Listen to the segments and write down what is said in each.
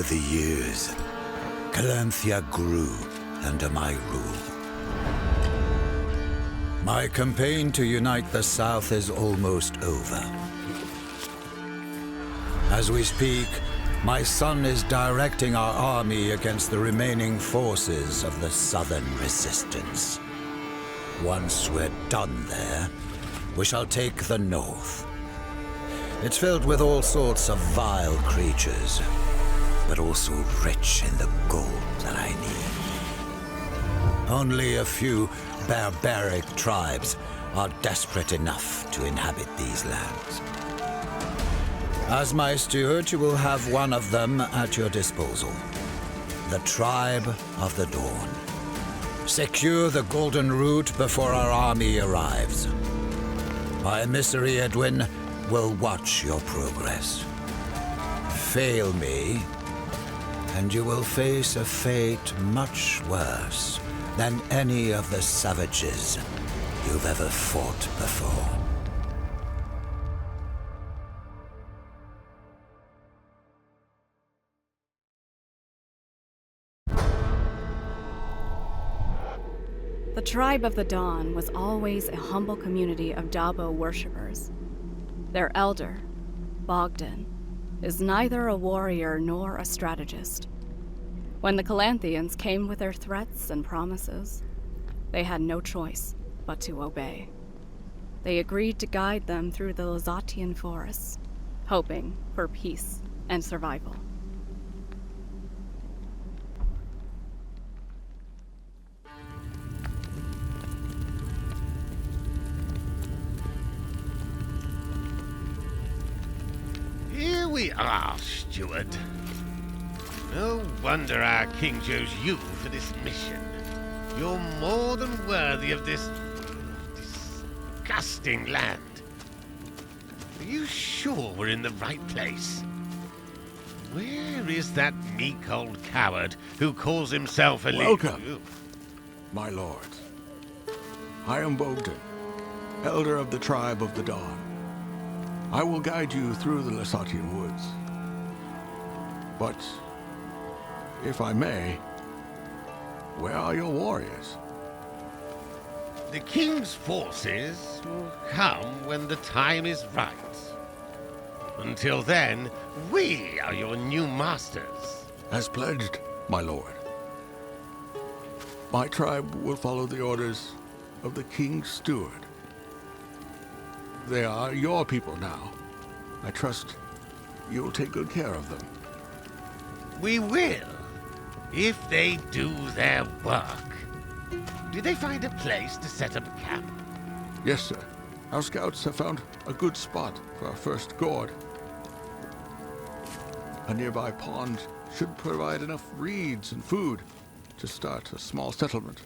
Over the years, Calanthea grew under my rule. My campaign to unite the South is almost over. As we speak, my son is directing our army against the remaining forces of the Southern Resistance. Once we're done there, we shall take the North. It's filled with all sorts of vile creatures, but also rich in the gold that I need. Only a few barbaric tribes are desperate enough to inhabit these lands. As my steward, you will have one of them at your disposal. The Tribe of the Dawn. Secure the Golden Root before our army arrives. My emissary Edwin will watch your progress. Fail me, and you will face a fate much worse than any of the savages you've ever fought before. The Tribe of the Dawn was always a humble community of Dabo worshippers. Their elder, Bogdan, is neither a warrior nor a strategist. When the Calanthians came with their threats and promises, they had no choice but to obey. They agreed to guide them through the Lazatian forests, hoping for peace and survival. Here we are, Steward. No wonder our king chose you for this mission. You're more than worthy of this disgusting land. Are you sure we're in the right place? Where is that meek old coward who calls himself a Welcome, my lords. I am Bogdan, elder of the Tribe of the Dawn. I will guide you through the Lasatian woods. But, if I may, where are your warriors? The king's forces will come when the time is right. Until then, we are your new masters. As pledged, my lord. My tribe will follow the orders of the king's steward. They are your people now. I trust you'll take good care of them. We will, if they do their work. Did they find a place to set up camp? Yes, sir. Our scouts have found a good spot for our first gourd. A nearby pond should provide enough reeds and food to start a small settlement.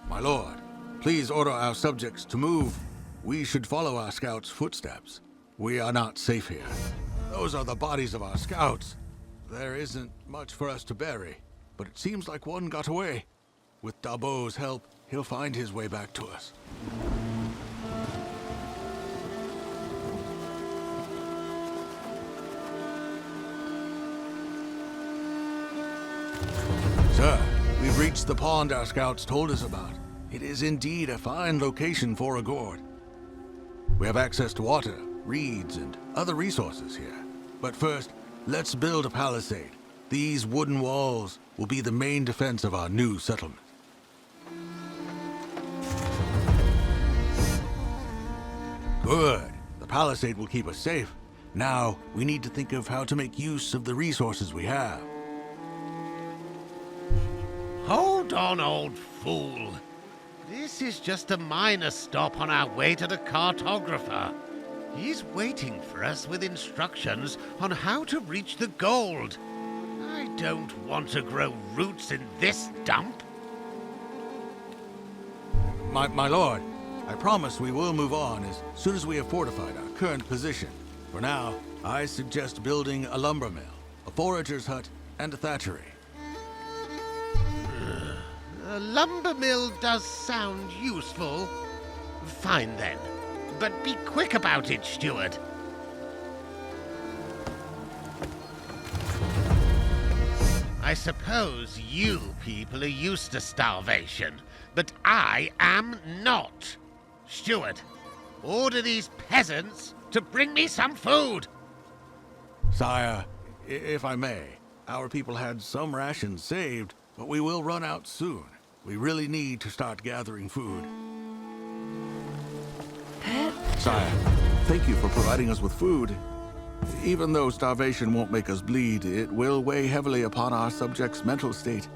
My lord, please order our subjects to move. We should follow our scouts' footsteps. We are not safe here. Those are the bodies of our scouts. There isn't much for us to bury, but it seems like one got away. With Dabo's help, he'll find his way back to us. Sir, we've reached the pond our scouts told us about. It is indeed a fine location for a gourd. We have access to water, reeds, and other resources here. But first, let's build a palisade. These wooden walls will be the main defense of our new settlement. Good. The palisade will keep us safe. Now, we need to think of how to make use of the resources we have. Hold on, old fool. This is just a minor stop on our way to the cartographer. He's waiting for us with instructions on how to reach the gold. I don't want to grow roots in this dump. My lord, I promise we will move on as soon as we have fortified our current position. For now, I suggest building a lumber mill, a forager's hut, and a thatchery. A lumber mill does sound useful. Fine then. But be quick about it, Steward. I suppose you people are used to starvation, but I am not. Steward, order these peasants to bring me some food. Sire, if I may, our people had some rations saved, but we will run out soon. We really need to start gathering food. Sire, thank you for providing us with food. Even though starvation won't make us bleed, it will weigh heavily upon our subjects' mental state.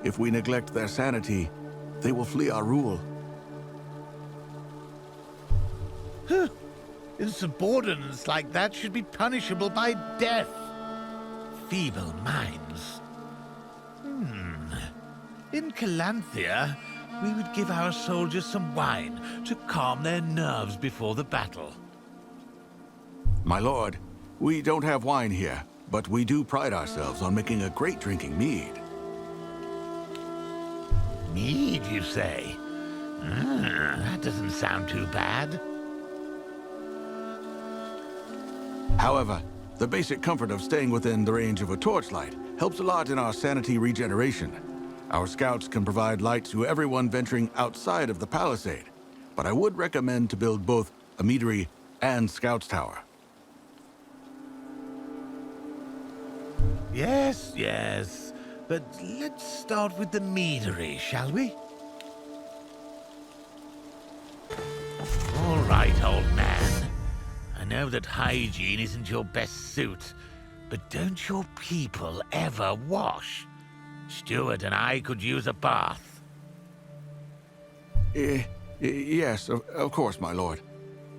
If we neglect their sanity, they will flee our rule. Insubordinance like that should be punishable by death. Feeble minds. In Calanthea, we would give our soldiers some wine to calm their nerves before the battle. My lord, we don't have wine here, but we do pride ourselves on making a great drinking mead. Mead, you say? That doesn't sound too bad. However, the basic comfort of staying within the range of a torchlight helps a lot in our sanity regeneration. Our scouts can provide light to everyone venturing outside of the palisade, but I would recommend to build both a meadery and scouts tower. Yes, but let's start with the meadery, shall we? All right, old man. I know that hygiene isn't your best suit, but don't your people ever wash? Steward and I could use a bath. Yes, of course, my lord.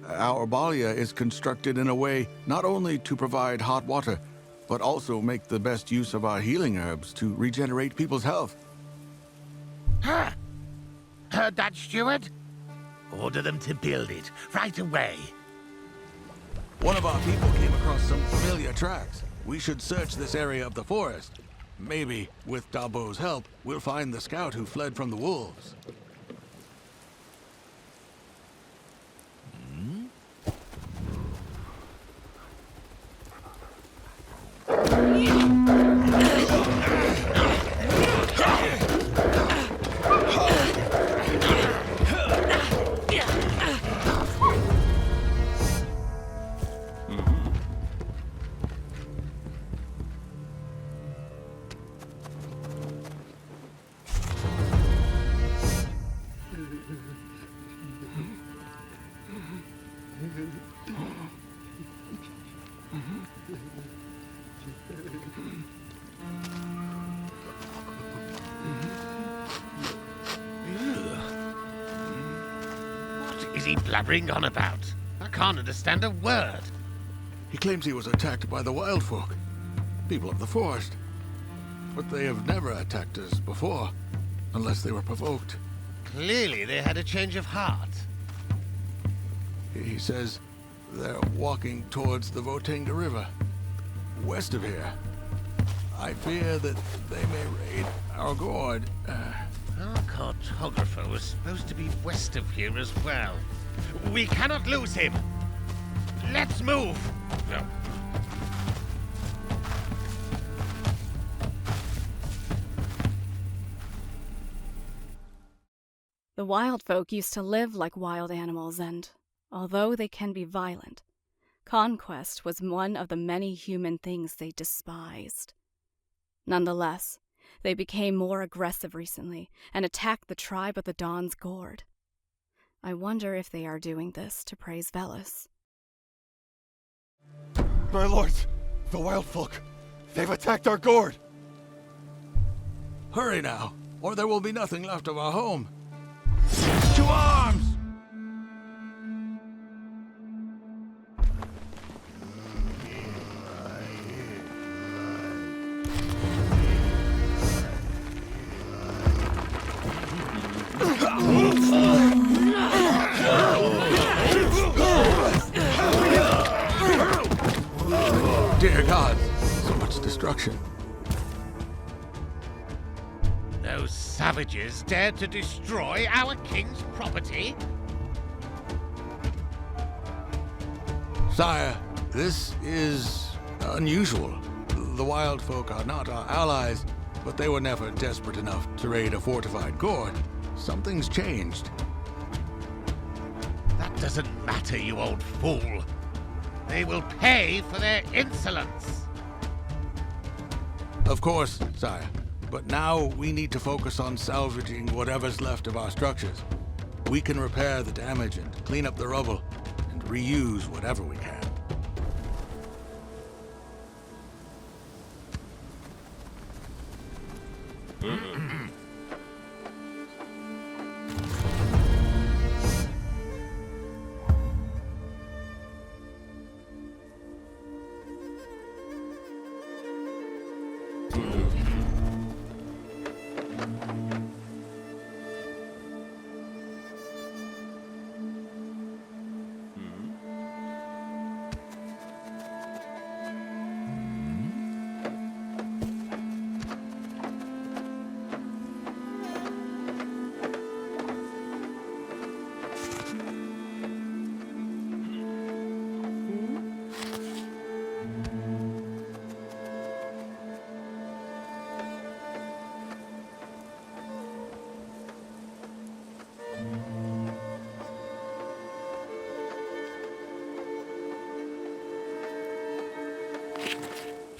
Our balia is constructed in a way not only to provide hot water, but also make the best use of our healing herbs to regenerate people's health. Huh? Heard that, steward? Order them to build it right away. One of our people came across some familiar tracks. We should search this area of the forest. Maybe, with Dabo's help, we'll find the scout who fled from the wolves. What is he blabbering on about? I can't understand a word. He claims he was attacked by the wild folk, people of the forest. But they have never attacked us before, unless they were provoked. Clearly they had a change of heart. He says they're walking towards the Votenga River, west of here. I fear that they may raid our GORD. Our cartographer was supposed to be west of here as well. We cannot lose him. Let's move. The wild folk used to live like wild animals, and although they can be violent, conquest was one of the many human things they despised. Nonetheless, they became more aggressive recently and attacked the tribe of the Dawn's GORD. I wonder if they are doing this to praise Velis. My lords, the wild folk, they've attacked our GORD! Hurry now, or there will be nothing left of our home. To arms! Dear God, so much destruction. Those savages dared to destroy our king's property? Sire, this is unusual. The wild folk are not our allies, but they were never desperate enough to raid a fortified GORD. Something's changed. That doesn't matter, you old fool. They will pay for their insolence. Of course, sire. But now we need to focus on salvaging whatever's left of our structures. We can repair the damage and clean up the rubble, and reuse whatever we can.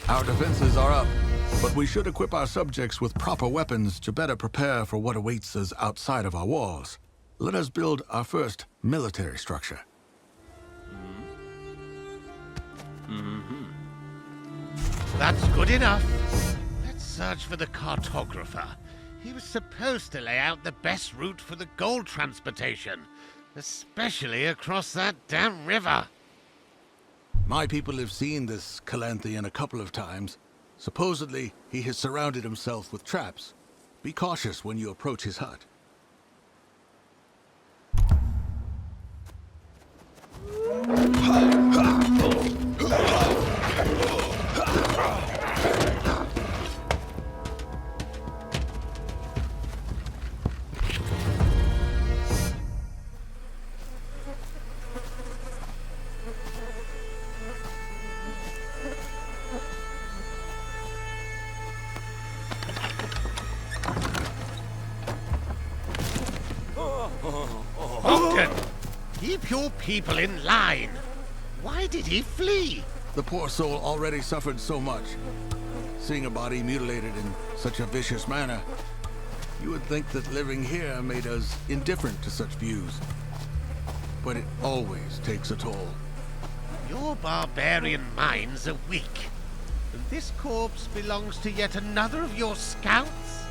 Our defenses are up, but we should equip our subjects with proper weapons to better prepare for what awaits us outside of our walls. Let us build our first military structure. That's good enough. Let's search for the cartographer. He was supposed to lay out the best route for the gold transportation, especially across that damn river. My people have seen this Calanthian a couple of times. Supposedly, he has surrounded himself with traps. Be cautious when you approach his hut. Keep your people in line. Why did he flee? The poor soul already suffered so much. Seeing a body mutilated in such a vicious manner, you would think that living here made us indifferent to such views. But it always takes a toll. Your barbarian minds are weak. And this corpse belongs to yet another of your scouts?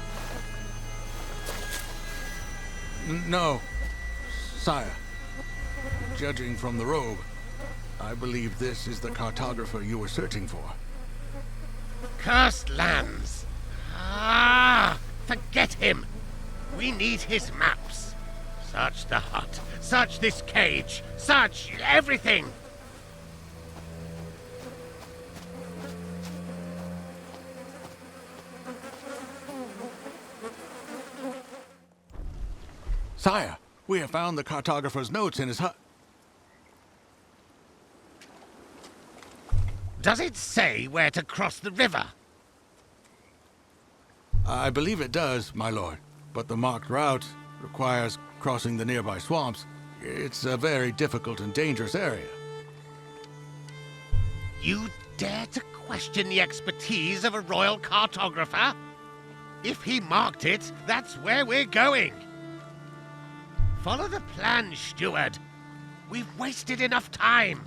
No, sire. Judging from the robe, I believe this is the cartographer you were searching for. Cursed lands! Ah! Forget him! We need his maps. Search the hut. Search this cage. Search everything! Sire, we have found the cartographer's notes in his hut. Does it say where to cross the river? I believe it does, my lord, but the marked route requires crossing the nearby swamps. It's a very difficult and dangerous area. You dare to question the expertise of a royal cartographer? If he marked it, that's where we're going. Follow the plan, steward. We've wasted enough time.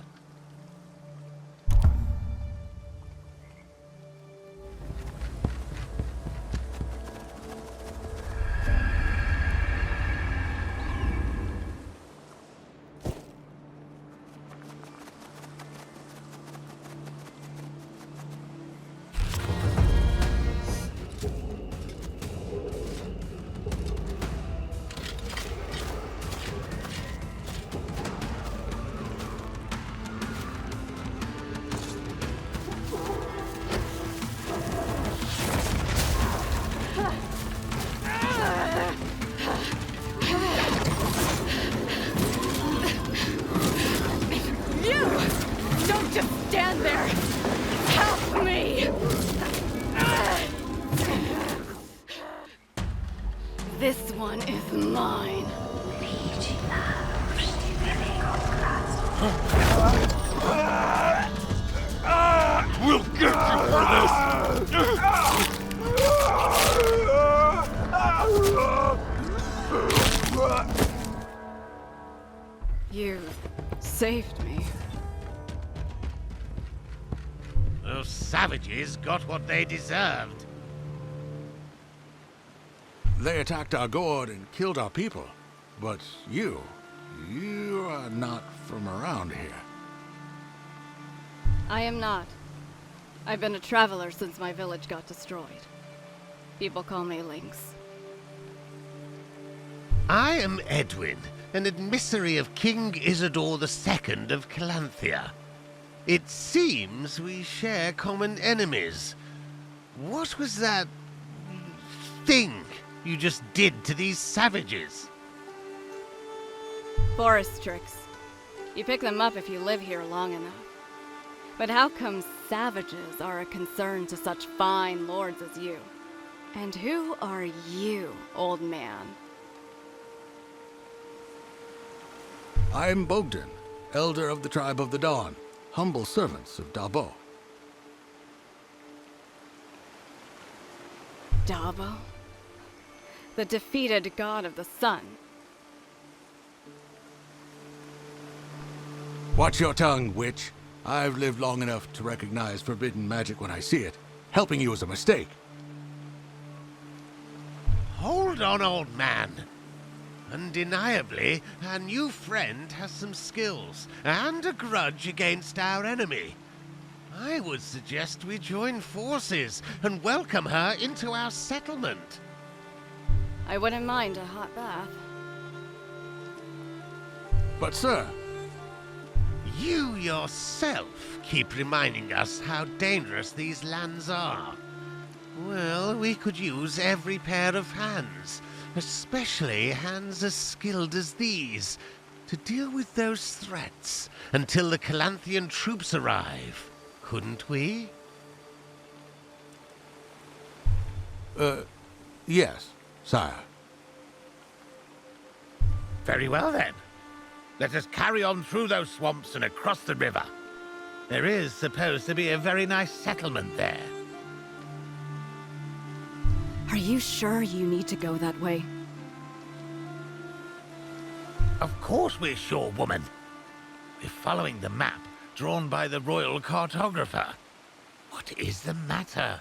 one is mine. We'll get you for this! You saved me. Those savages got what they deserved. They attacked our gourd and killed our people. But you are not from around here. I am not. I've been a traveler since my village got destroyed. People call me Lynx. I am Edwin, an emissary of King Isidore II of Calanthea. It seems we share common enemies. What was that thing you just did to these savages? Forest tricks. You pick them up if you live here long enough. But how come savages are a concern to such fine lords as you? And who are you, old man? I'm Bogdan, elder of the tribe of the Dawn, humble servants of Dabo. Dabo? The defeated god of the sun. Watch your tongue, witch. I've lived long enough to recognize forbidden magic when I see it. Helping you is a mistake. Hold on, old man. Undeniably, our new friend has some skills and a grudge against our enemy. I would suggest we join forces and welcome her into our settlement. I wouldn't mind a hot bath. But sir, You yourself keep reminding us how dangerous these lands are. Well, we could use every pair of hands, especially hands as skilled as these, to deal with those threats until the Calanthian troops arrive, couldn't we? Yes, sire. Very well then. Let us carry on through those swamps and across the river. There is supposed to be a very nice settlement there. Are you sure you need to go that way? Of course we're sure, woman. We're following the map drawn by the royal cartographer. What is the matter?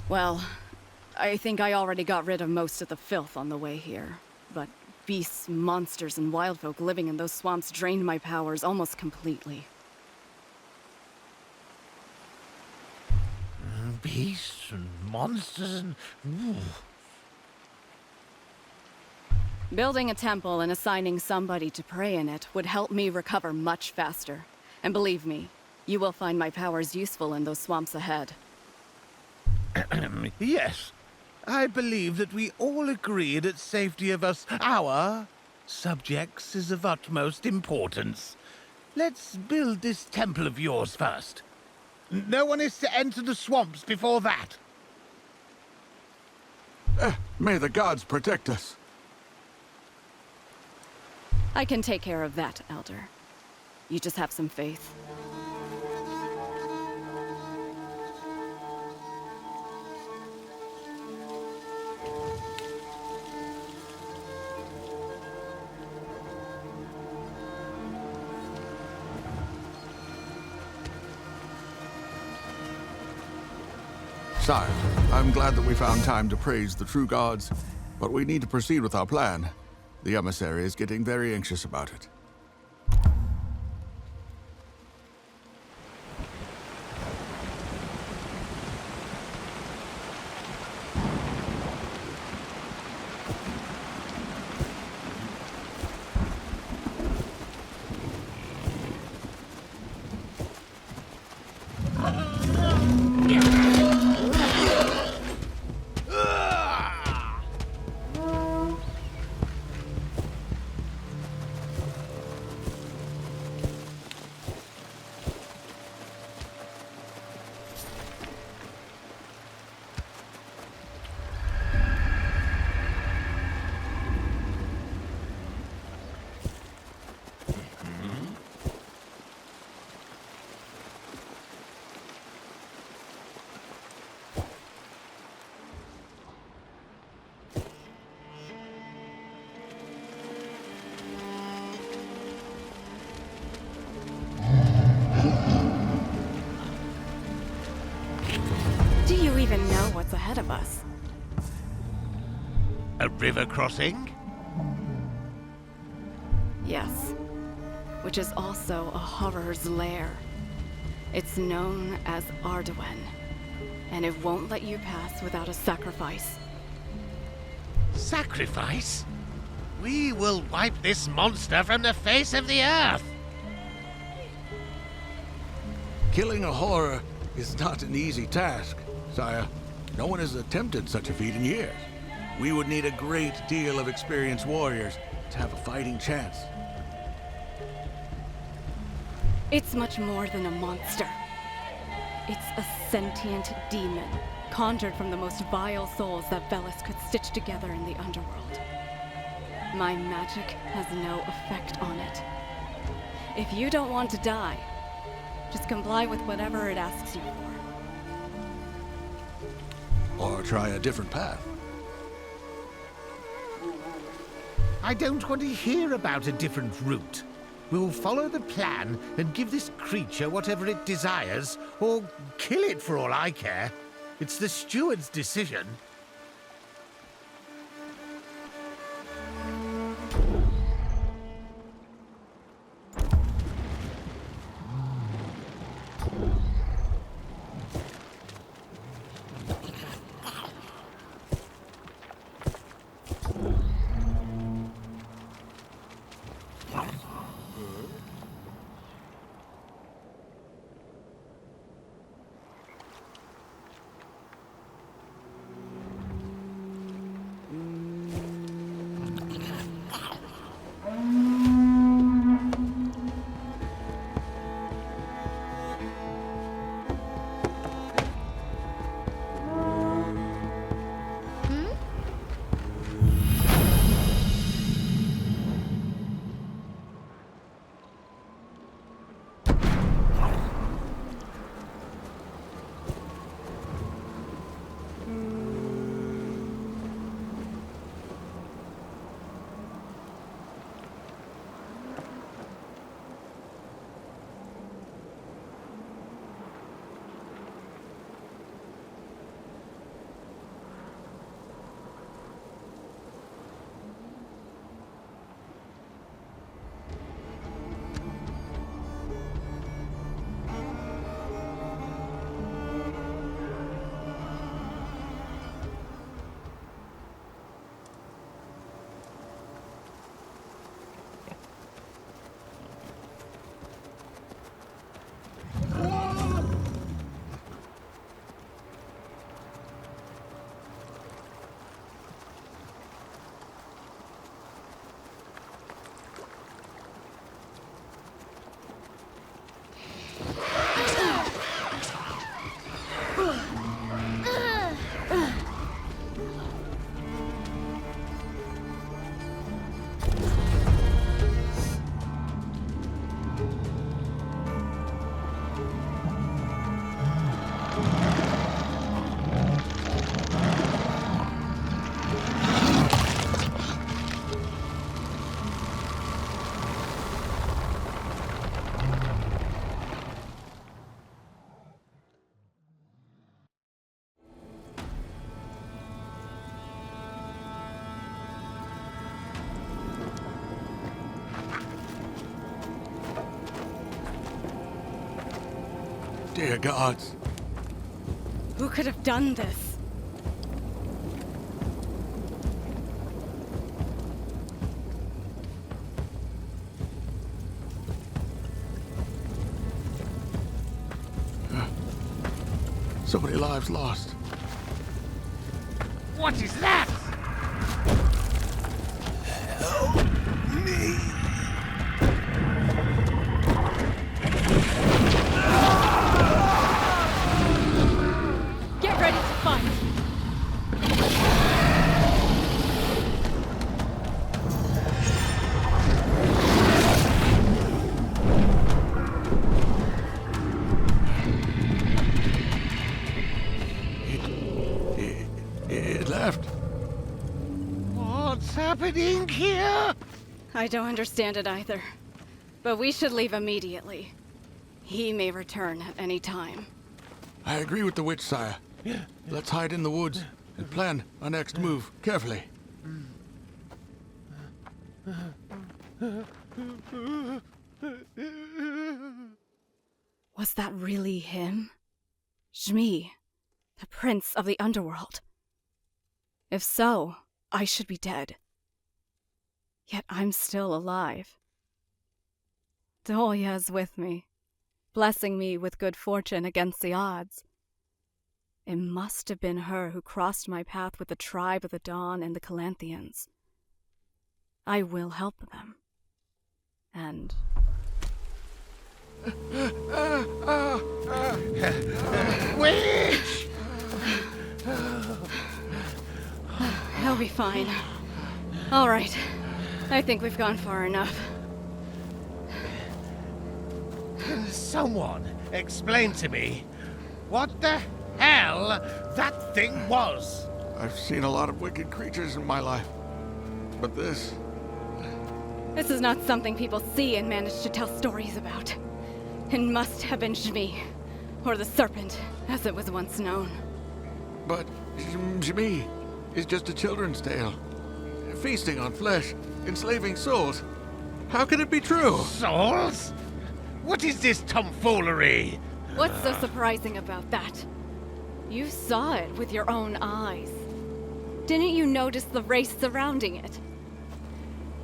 Well, I think I already got rid of most of the filth on the way here. But beasts, monsters, and wildfolk living in those swamps drained my powers almost completely. Beasts and monsters and... Ooh. Building a temple and assigning somebody to pray in it would help me recover much faster. And believe me, you will find my powers useful in those swamps ahead. Yes. I believe that we all agree that safety of us, our subjects, is of utmost importance. Let's build this temple of yours first. No one is to enter the swamps before that. May the gods protect us. I can take care of that, Elder. You just have some faith. Sire, I'm glad that we found time to praise the true gods, but we need to proceed with our plan. The emissary is getting very anxious about it. what's ahead of us. A river crossing? Yes, which is also a horror's lair. It's known as Ardoen, and it won't let you pass without a sacrifice. Sacrifice? We will wipe this monster from the face of the earth! Killing a horror is not an easy task, sire. No one has attempted such a feat in years. We would need a great deal of experienced warriors to have a fighting chance. It's much more than a monster. It's a sentient demon, conjured from the most vile souls that Velis could stitch together in the underworld. My magic has no effect on it. If you don't want to die, just comply with whatever it asks you for. Or try a different path. I don't want to hear about a different route. We'll follow the plan and give this creature whatever it desires, or kill it for all I care. It's the steward's decision. Dear gods. Who could have done this? So many lives lost. What is that? Get ready to fight! It left. What's happening here? I don't understand it either. But we should leave immediately. He may return at any time. I agree with the witch, sire. Let's hide in the woods and plan our next move carefully. Was that really him? Zhmi, the prince of the underworld? If so, I should be dead. Yet I'm still alive. Dolya is with me, blessing me with good fortune against the odds. It must have been her who crossed my path with the tribe of the Dawn and the Calanthians. I will help them. And... Witch! He'll be fine. All right. I think we've gone far enough. Someone explain to me what the hell that thing was. I've seen a lot of wicked creatures in my life, but this... This is not something people see and manage to tell stories about. It must have been Zhmi, or the serpent, as it was once known. But Zhmi is just a children's tale. Feasting on flesh, enslaving souls. How can it be true? Souls? What is this tomfoolery? What's so surprising about that? You saw it with your own eyes. Didn't you notice the race surrounding it?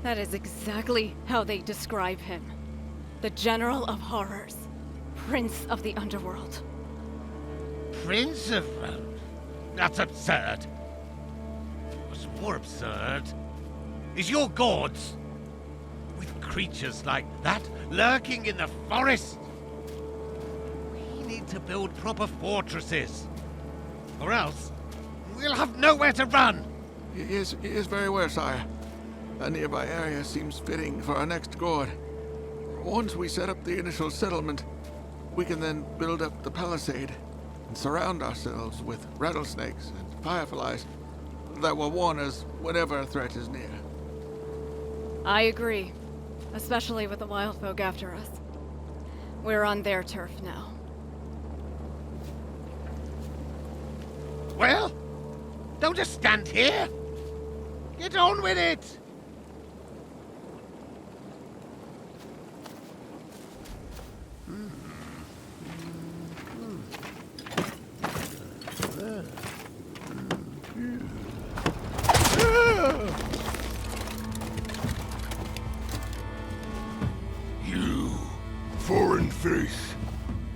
That is exactly how they describe him. The General of Horrors. Prince of the Underworld. Prince of... That's absurd. What's more absurd is your gods. With creatures like that lurking in the forest. We need to build proper fortresses. Or else, we'll have nowhere to run. He is very well, sire. A nearby area seems fitting for our next GORD. Once we set up the initial settlement, we can then build up the palisade and surround ourselves with rattlesnakes and fireflies that will warn us whenever a threat is near. I agree. Especially with the wild folk after us. We're on their turf now. Well, don't just stand here. Get on with it. You, foreign face,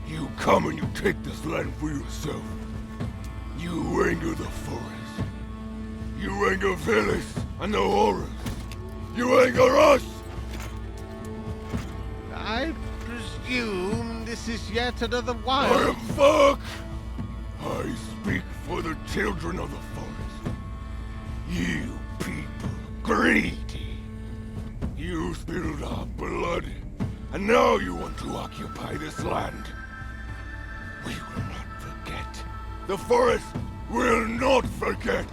you come and you take this land for yourself. You anger the forest. You anger Veles and the horrors. You anger us! I presume this is yet another I wild. am fuck! I speak for the children of the forest. You people, greedy. You spilled our blood, and now you want to occupy this land. We will not forget. The forest will not forget.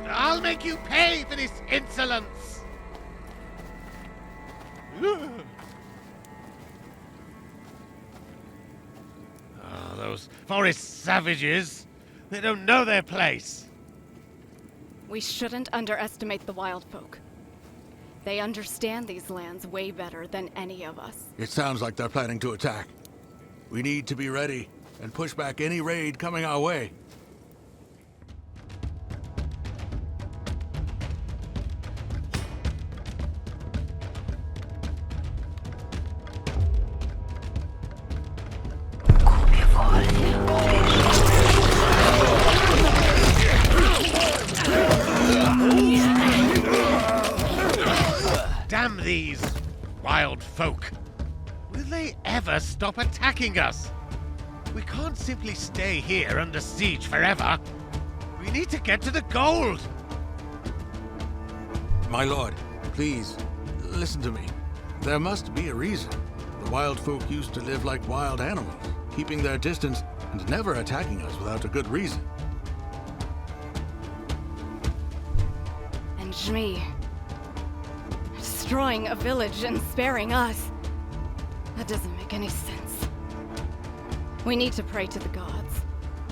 I'll make you pay for this insolence. Oh, those forest savages. They don't know their place. We shouldn't underestimate the wild folk. They understand these lands way better than any of us. It sounds like they're planning to attack. We need to be ready and push back any raid coming our way. Damn these wild folk. Will they ever stop attacking us? We can't simply stay here under siege forever. We need to get to the gold. My lord, please, listen to me. There must be a reason. The wild folk used to live like wild animals, keeping their distance and never attacking us without a good reason. And Zhmi, destroying a village and sparing us. That doesn't make any sense. We need to pray to the gods,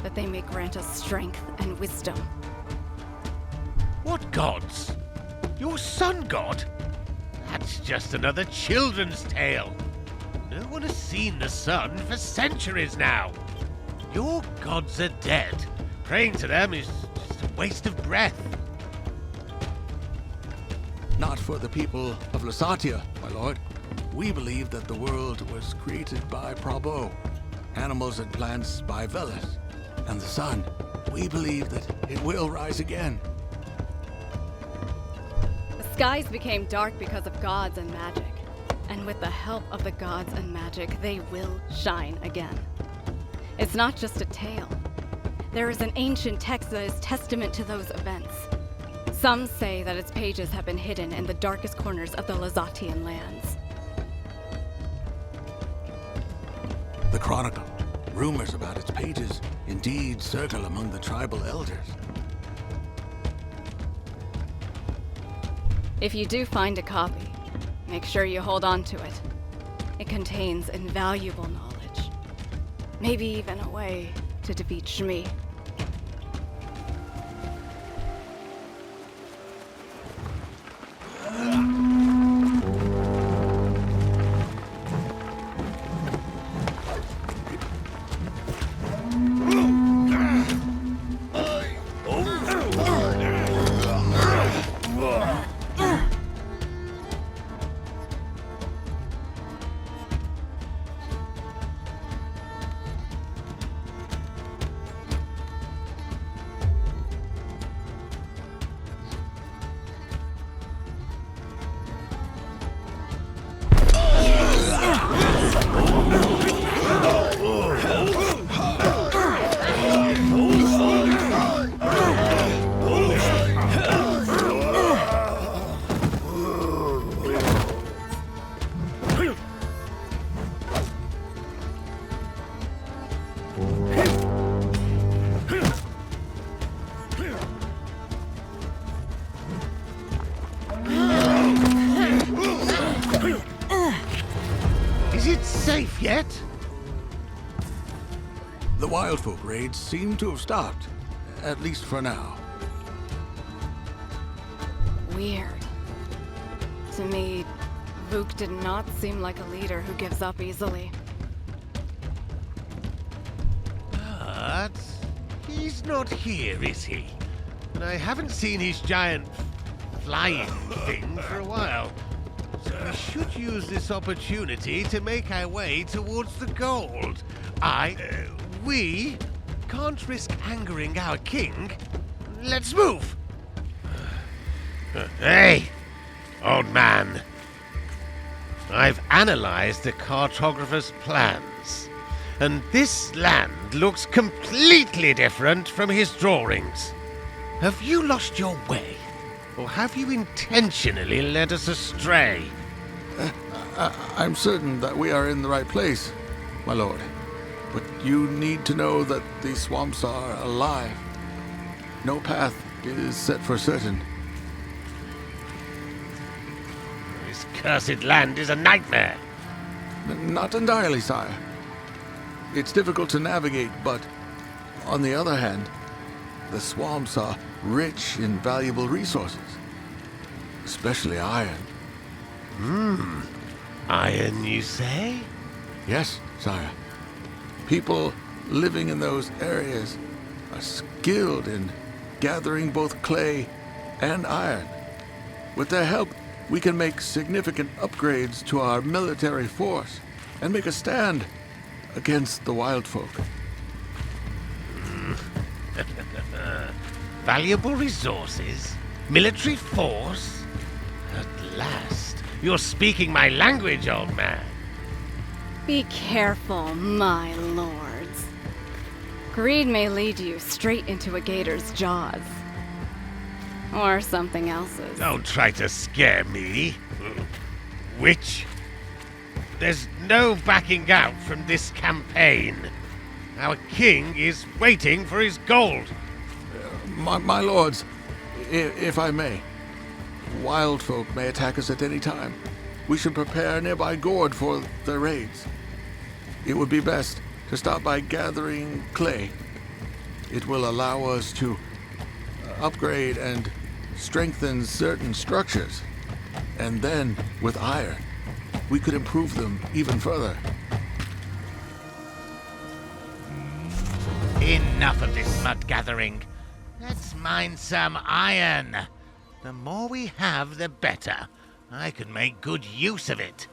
that they may grant us strength and wisdom. What gods? Your sun god? That's just another children's tale. No one has seen the sun for centuries now. Your gods are dead. Praying to them is just a waste of breath. Not for the people of Lysatia, my lord. We believe that the world was created by Prabo, animals and plants by Veles, and the sun, we believe that it will rise again. The skies became dark because of gods and magic. And with the help of the gods and magic, they will shine again. It's not just a tale. There is an ancient text that is testament to those events. Some say that its pages have been hidden in the darkest corners of the Lysatian lands. The Chronicle. Rumors about its pages indeed circle among the tribal elders. If you do find a copy, make sure you hold on to it. It contains invaluable knowledge. Maybe even a way to defeat Shmi. Is it safe yet? The Wildfolk raids seem to have stopped, at least for now. Weird. To me, Vuk did not seem like a leader who gives up easily. But he's not here, is he? And I haven't seen his giant flying thing for a while. So we should use this opportunity to make our way towards the gold. We can't risk angering our king. Let's move! Hey, old man. I've analyzed the cartographer's plans, and this land looks completely different from his drawings. Have you lost your way? Or have you intentionally led us astray? I'm certain that we are in the right place, my lord. But you need to know that these swamps are alive. No path is set for certain. This cursed land is a nightmare. Not entirely, sire. It's difficult to navigate, but on the other hand, the swamps are rich in valuable resources, especially iron. Iron, you say? Yes, sire. People living in those areas are skilled in gathering both clay and iron. With their help, we can make significant upgrades to our military force and make a stand against the Wildfolk. Valuable resources? Military force? At last, you're speaking my language, old man. Be careful, my lords. Greed may lead you straight into a gator's jaws. Or something else's. Don't try to scare me. Witch. There's no backing out from this campaign. Our king is waiting for his gold. My lords, if I may, Wildfolk may attack us at any time. we should prepare nearby GORD for their raids. It would be best to start by gathering clay. It will allow us to upgrade and strengthen certain structures. And then, with iron, we could improve them even further. Enough of this mud gathering. Let's mine some iron. The more we have, the better. I can make good use of it.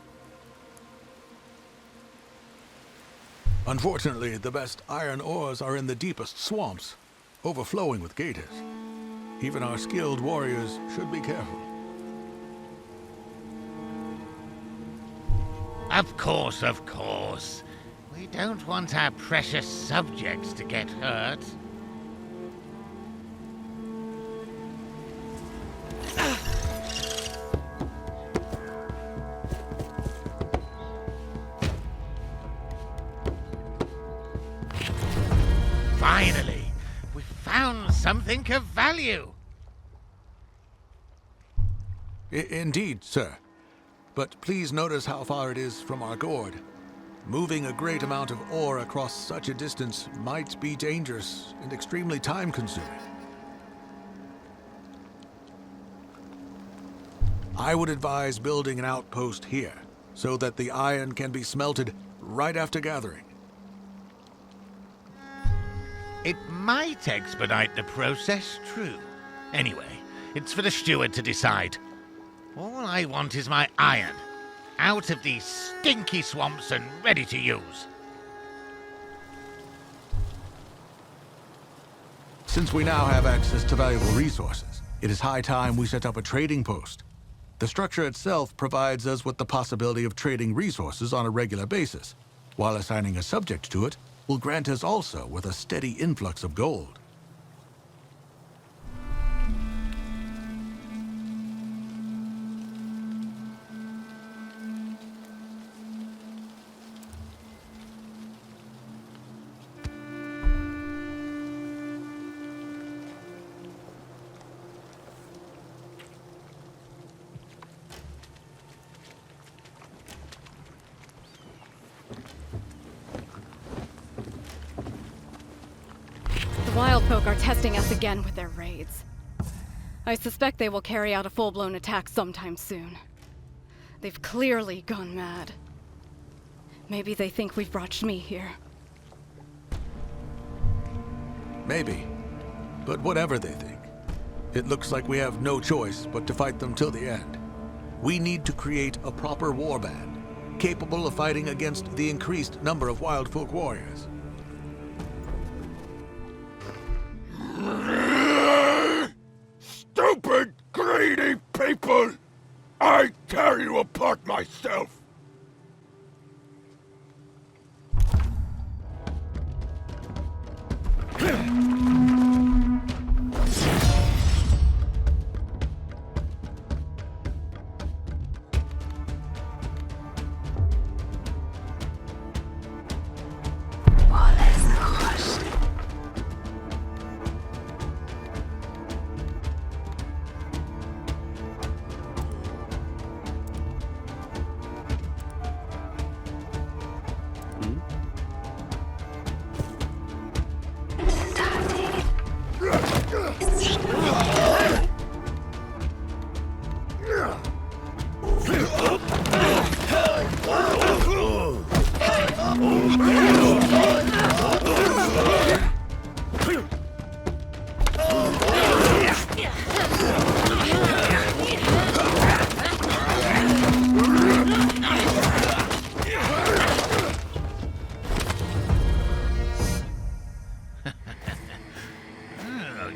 Unfortunately, the best iron ores are in the deepest swamps, overflowing with gators. Even our skilled warriors should be careful. Of course, of course. We don't want our precious subjects to get hurt. Finally, we found something of value. Indeed, sir. But please notice how far it is from our GORD. Moving a great amount of ore across such a distance might be dangerous and extremely time-consuming. I would advise building an outpost here, so that the iron can be smelted right after gathering. It might expedite the process, true. Anyway, it's for the steward to decide. All I want is my iron, out of these stinky swamps and ready to use. Since we now have access to valuable resources, it is high time we set up a trading post. The structure itself provides us with the possibility of trading resources on a regular basis, while assigning a subject to it will grant us also with a steady influx of gold. The wild folk are testing us again with their raids. I suspect they will carry out a full-blown attack sometime soon. They've clearly gone mad. Maybe they think we've brought Shmi here. Maybe. But whatever they think, it looks like we have no choice but to fight them till the end. We need to create a proper warband, capable of fighting against the increased number of wild folk warriors. Stupid, greedy people! I tear you apart myself!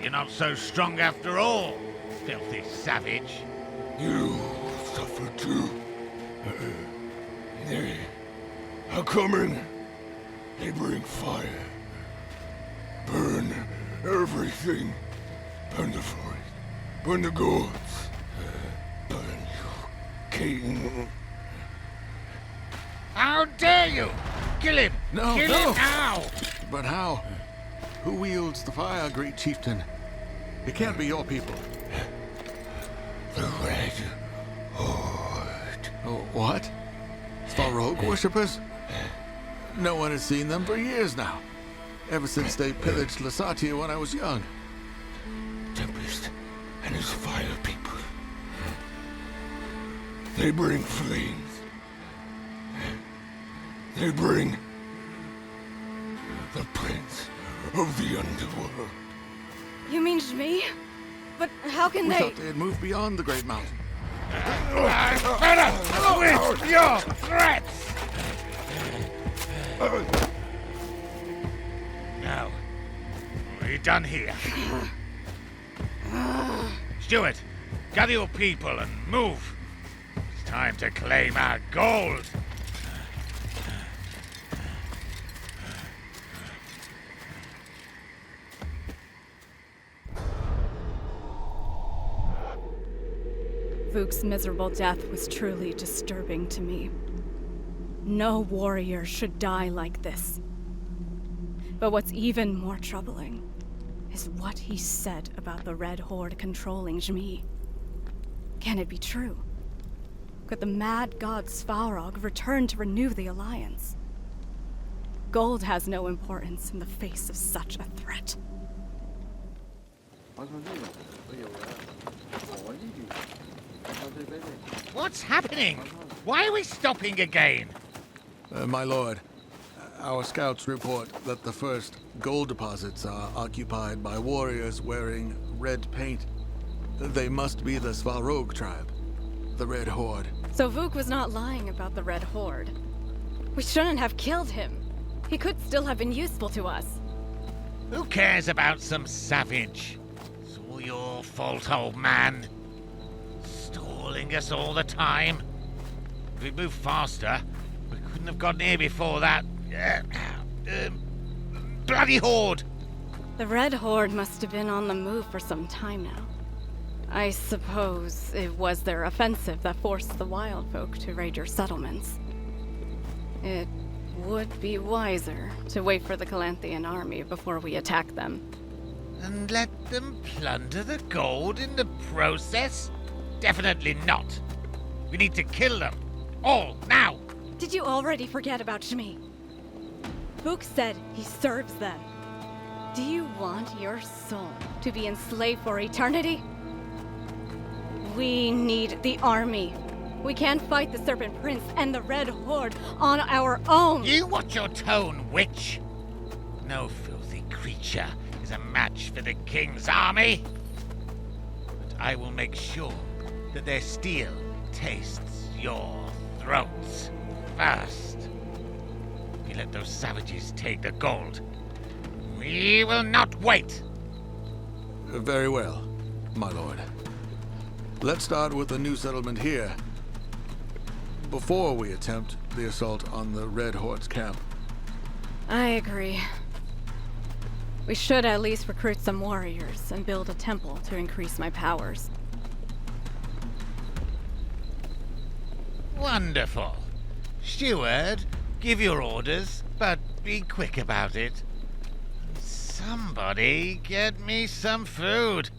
You're not so strong after all, filthy savage. You suffer too. They are coming. They bring fire. Burn everything. Burn the forest. Burn the gods. Burn you, king. How dare you! Kill him! No, Kill no. him now! But how? Who wields the fire, great chieftain? It can't be your people. The Red Horde. Oh, what? Svarog worshippers? No one has seen them for years now. Ever since they pillaged Lasatia when I was young. Tempest and his fire people. They bring flames. They bring the prince of the underworld. You mean Shmi? But how can We they... thought they had moved beyond the Great Mountain. With your threats! Now, what are you done here? Steward, gather your people and move. It's time to claim our gold. Vuk's miserable death was truly disturbing to me. No warrior should die like this. But what's even more troubling is what he said about the Red Horde controlling Jmi. Can it be true? Could the mad god Svarog return to renew the alliance? Gold has no importance in the face of such a threat. What's happening? Why are we stopping again? My lord, our scouts report that the first gold deposits are occupied by warriors wearing red paint. They must be the Svarog tribe, the Red Horde. So Vuk was not lying about the Red Horde. We shouldn't have killed him. He could still have been useful to us. Who cares about some savage? It's all your fault, old man. Stalling us all the time. If we moved faster, we couldn't have gotten here before that. Bloody horde! The Red Horde must have been on the move for some time now. I suppose it was their offensive that forced the wild folk to raid your settlements. It would be wiser to wait for the Calanthian army before we attack them. And let them plunder the gold in the process? Definitely not. We need to kill them. All, now! Did you already forget about Shmi? Vuk said he serves them. Do you want your soul to be enslaved for eternity? We need the army. We can't fight the Serpent Prince and the Red Horde on our own! You watch your tone, witch! No filthy creature is a match for the king's army. But I will make sure that their steel tastes your throats first. We let those savages take the gold. We will not wait! Very well, my lord. Let's start with the new settlement here, before we attempt the assault on the Red Horde's camp. I agree. We should at least recruit some warriors and build a temple to increase my powers. Wonderful. Steward, give your orders, but be quick about it. Somebody get me some food.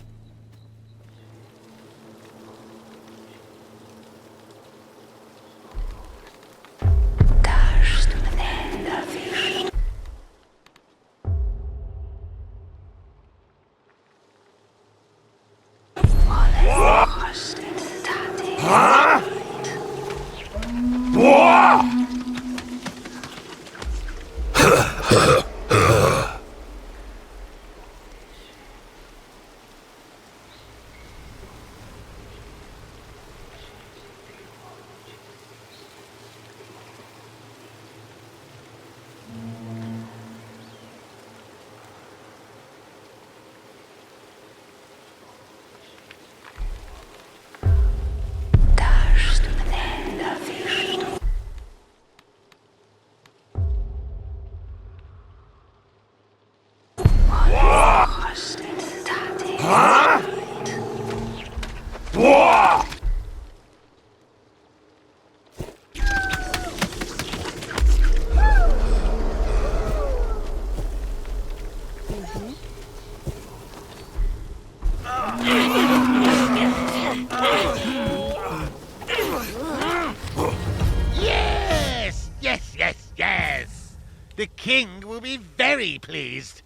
The king will be very pleased.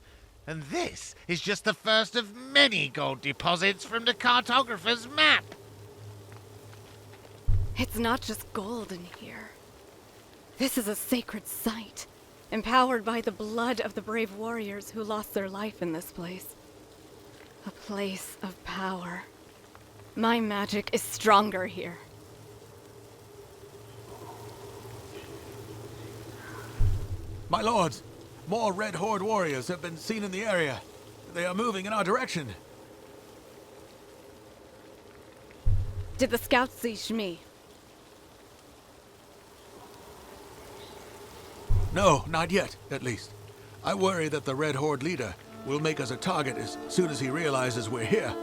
And this is just the first of many gold deposits from the cartographer's map. It's not just gold in here. This is a sacred site, empowered by the blood of the brave warriors who lost their life in this place. A place of power. My magic is stronger here. My lords, more Red Horde warriors have been seen in the area. They are moving in our direction. Did the scouts see Shmi? No, not yet, at least. I worry that the Red Horde leader will make us a target as soon as he realizes we're here.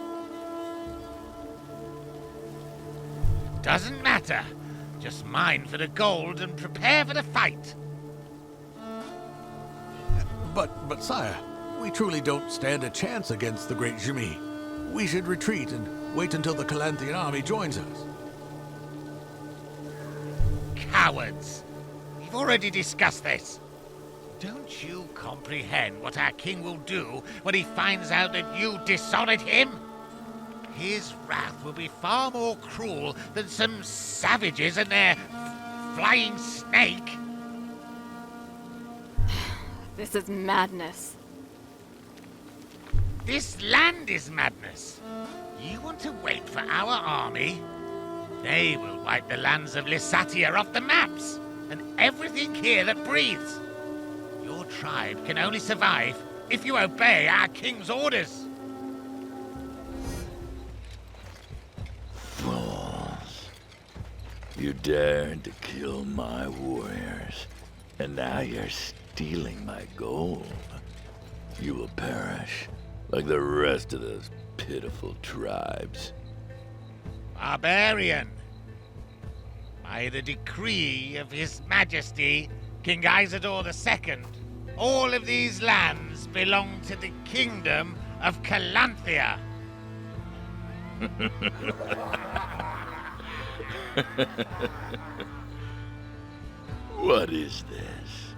Doesn't matter. Just mine for the gold and prepare for the fight. But sire, we truly don't stand a chance against the great Jimmy. We should retreat and wait until the Calanthian army joins us. Cowards! We've already discussed this. Don't you comprehend what our king will do when he finds out that you dishonored him? His wrath will be far more cruel than some savages and their flying snake. This is madness. This land is madness. You want to wait for our army? They will wipe the lands of Lysatia off the maps, and everything here that breathes. Your tribe can only survive if you obey our king's orders. Fools. You dared to kill my warriors, and now you're stealing my gold. You will perish like the rest of those pitiful tribes. Barbarian. By the decree of His Majesty, King Isidore II, all of these lands belong to the kingdom of Calanthea. What is this?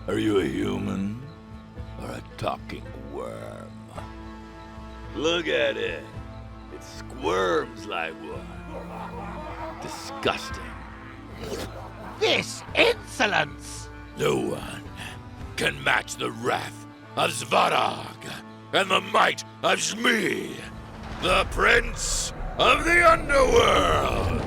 Are you a human or a talking worm? Look at it. It squirms like one. Disgusting. This insolence! No one can match the wrath of Svarog and the might of Shmi, the prince of the underworld!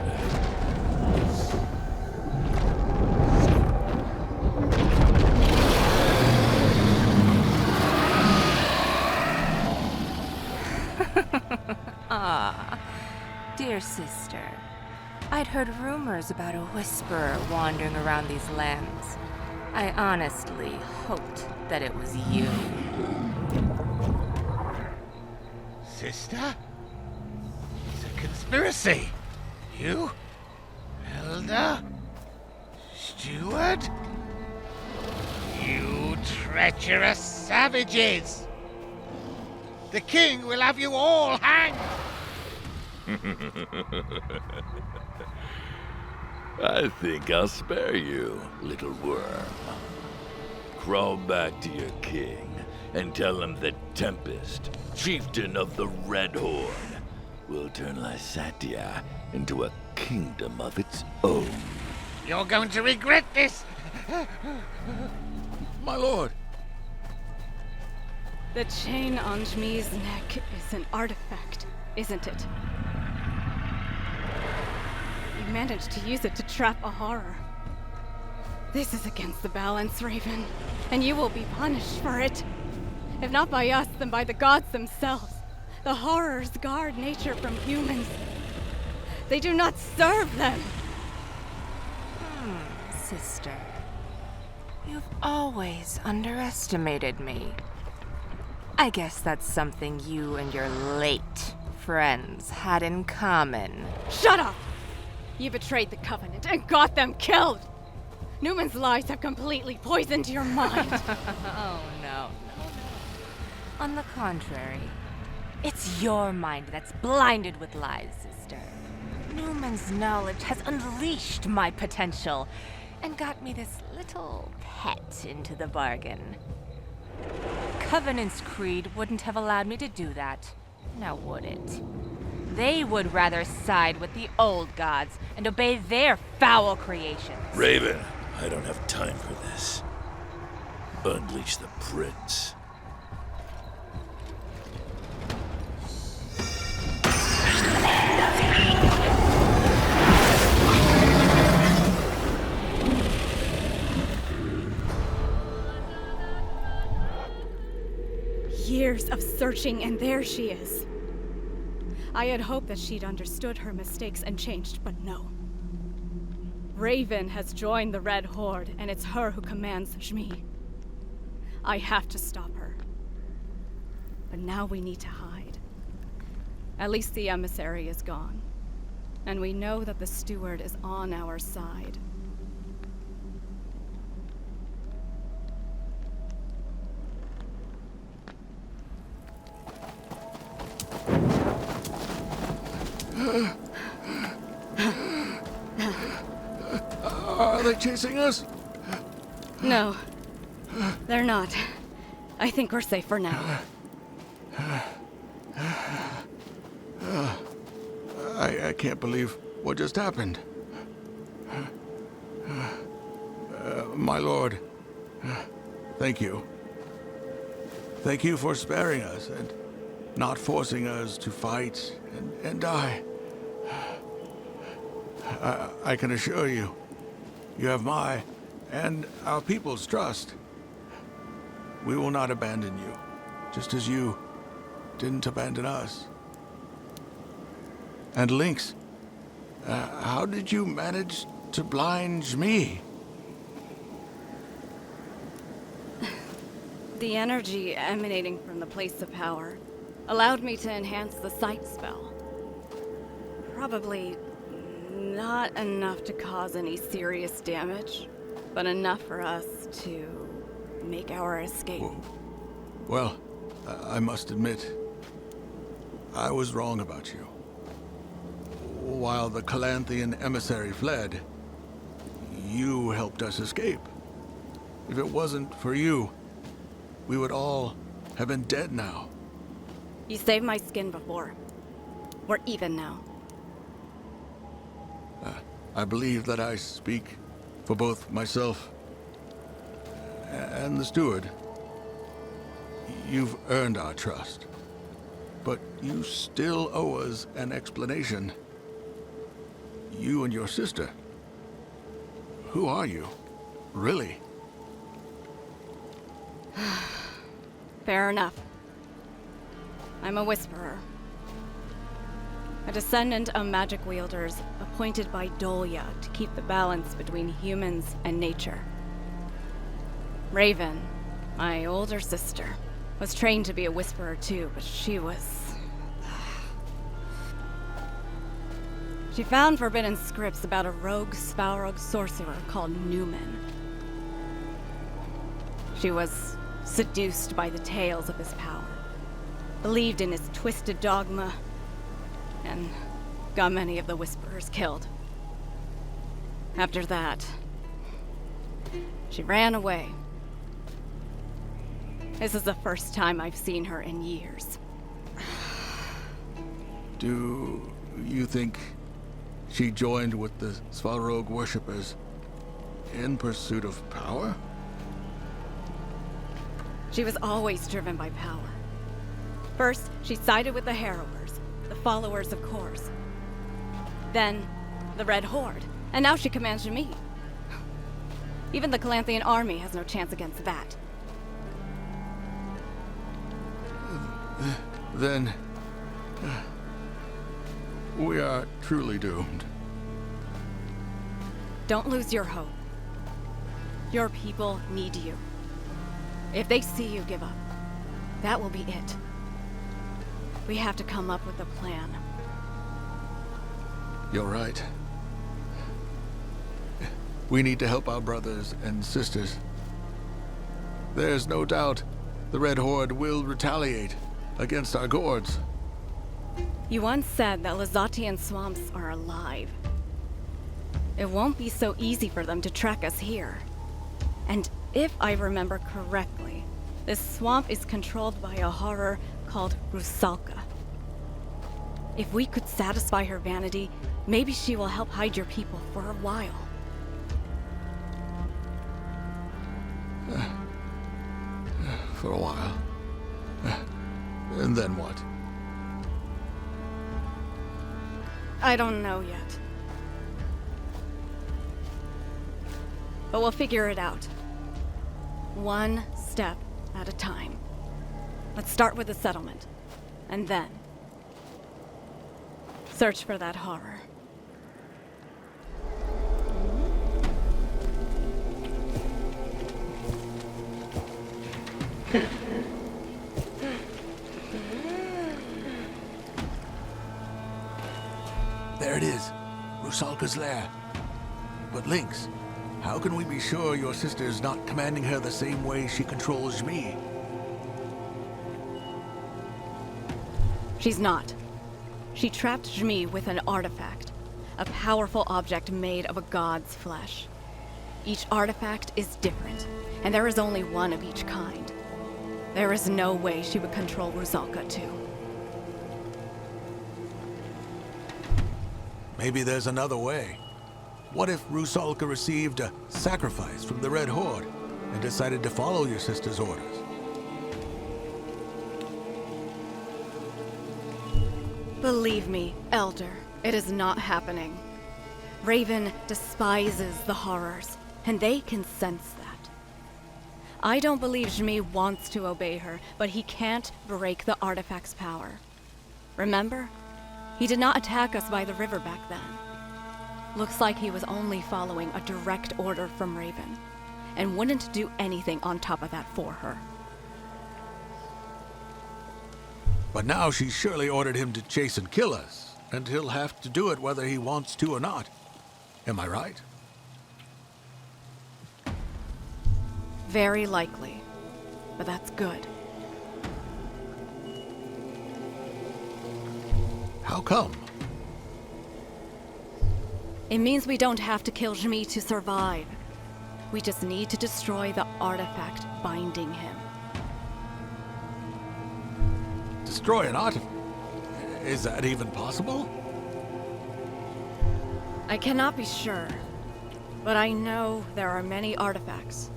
Dear sister, I'd heard rumors about a whisperer wandering around these lands. I honestly hoped that it was you. Sister? It's a conspiracy. You? Elder? Steward? You treacherous savages! The king will have you all hanged! I think I'll spare you, little worm. Crawl back to your king and tell him that Tempest, chieftain of the Red Horde, will turn Lysatia into a kingdom of its own. You're going to regret this! My lord! The chain on Shmi's neck is an artifact, isn't it? You managed to use it to trap a horror. This is against the balance, Raven, and you will be punished for it. If not by us, then by the gods themselves. The horrors guard nature from humans. They do not serve them. Sister, you've always underestimated me. I guess that's something you and your late friends had in common. Shut up! You betrayed the Covenant and got them killed! Newman's lies have completely poisoned your mind. Oh, no. On the contrary, it's your mind that's blinded with lies, sister. Newman's knowledge has unleashed my potential, And got me this little pet into the bargain. Covenant's creed wouldn't have allowed me to do that, now would it? They would rather side with the old gods and obey their foul creations. Raven, I don't have time for this. Unleash the prince. Years of searching, and there she is. I had hoped that she'd understood her mistakes and changed, but no. Raven has joined the Red Horde, and it's her who commands Shmi. I have to stop her. But now we need to hide. At least the emissary is gone. And we know that the steward is on our side. Are they chasing us? No, they're not. I think we're safe for now. I can't believe what just happened. My lord, thank you. Thank you for sparing us and not forcing us to fight and die. I can assure you, you have my and our people's trust. We will not abandon you, just as you didn't abandon us. And Lynx, how did you manage to blind me? The energy emanating from the place of power allowed me to enhance the sight spell. Probably not enough to cause any serious damage, but enough for us to make our escape. Whoa. Well, I must admit, I was wrong about you. While the Calanthian emissary fled, you helped us escape. If it wasn't for you, we would all have been dead now. You saved my skin before. We're even now. I believe that I speak for both myself and the steward. You've earned our trust, but you still owe us an explanation. You and your sister. Who are you, really? Fair enough. I'm a Whisperer. A descendant of magic wielders appointed by Dolia to keep the balance between humans and nature. Raven, my older sister, was trained to be a Whisperer too, but she found forbidden scripts about a rogue Svalrog sorcerer called Newman. She was seduced by the tales of his power, believed in his twisted dogma, and got many of the Whisperers killed. After that, she ran away. This is the first time I've seen her in years. Do you think she joined with the Svalrog worshippers in pursuit of power? She was always driven by power. First, she sided with the Harrowers, the followers of Kors. Then, the Red Horde, and now she commands Shmi. Even the Calanthian army has no chance against that. Then we are truly doomed. Don't lose your hope. Your people need you. If they see you give up, that will be it. We have to come up with a plan. You're right. We need to help our brothers and sisters. There's no doubt the Red Horde will retaliate against our Gords. You once said that Lazatian swamps are alive. it won't be so easy for them to track us here. And if I remember correctly, this swamp is controlled by a horror called Rusalka. If we could satisfy her vanity, maybe she will help hide your people for a while. For a while. And then what? I don't know yet. But we'll figure it out. One step at a time. Let's start with the settlement. And then search for that horror. There it is. Rusalka's lair. But Lynx, how can we be sure your sister's not commanding her the same way she controls me? She's not. She trapped Jmi with an artifact, a powerful object made of a god's flesh. Each artifact is different, and there is only one of each kind. There is no way she would control Rusalka too. Maybe there's another way. What if Rusalka received a sacrifice from the Red Horde and decided to follow your sister's orders? Believe me, Elder, it is not happening. Raven despises the horrors, and they can sense that. I don't believe Jmi wants to obey her, but he can't break the artifact's power. Remember? He did not attack us by the river back then. Looks like he was only following a direct order from Raven, and wouldn't do anything on top of that for her. But now she's surely ordered him to chase and kill us, and he'll have to do it whether he wants to or not. Am I right? Very likely, but that's good. How come? It means we don't have to kill Jmi to survive. We just need to destroy the artifact binding him. Destroy an artifact? Is that even possible? I cannot be sure, but I know there are many artifacts.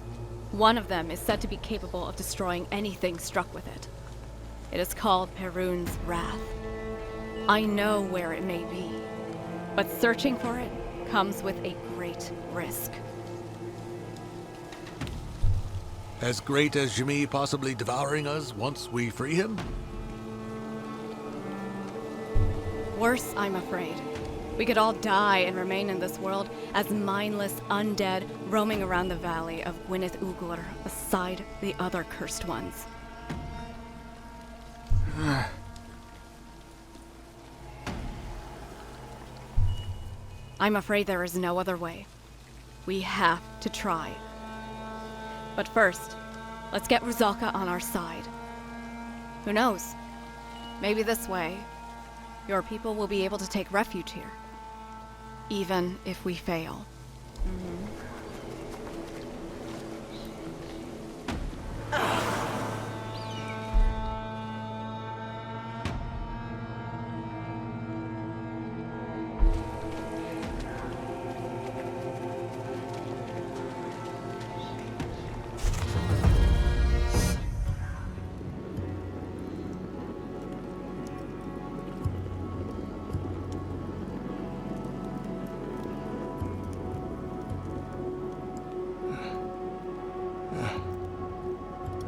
One of them is said to be capable of destroying anything struck with it. It is called Perun's Wrath. I know where it may be, but searching for it comes with a great risk. As great as Jmi possibly devouring us once we free him? Worse, I'm afraid. We could all die and remain in this world as mindless undead roaming around the valley of Gwyneth Ugur beside the other cursed ones. I'm afraid there is no other way. We have to try. But first, let's get Rusalka on our side. Who knows? Maybe this way, your people will be able to take refuge here. Even if we fail.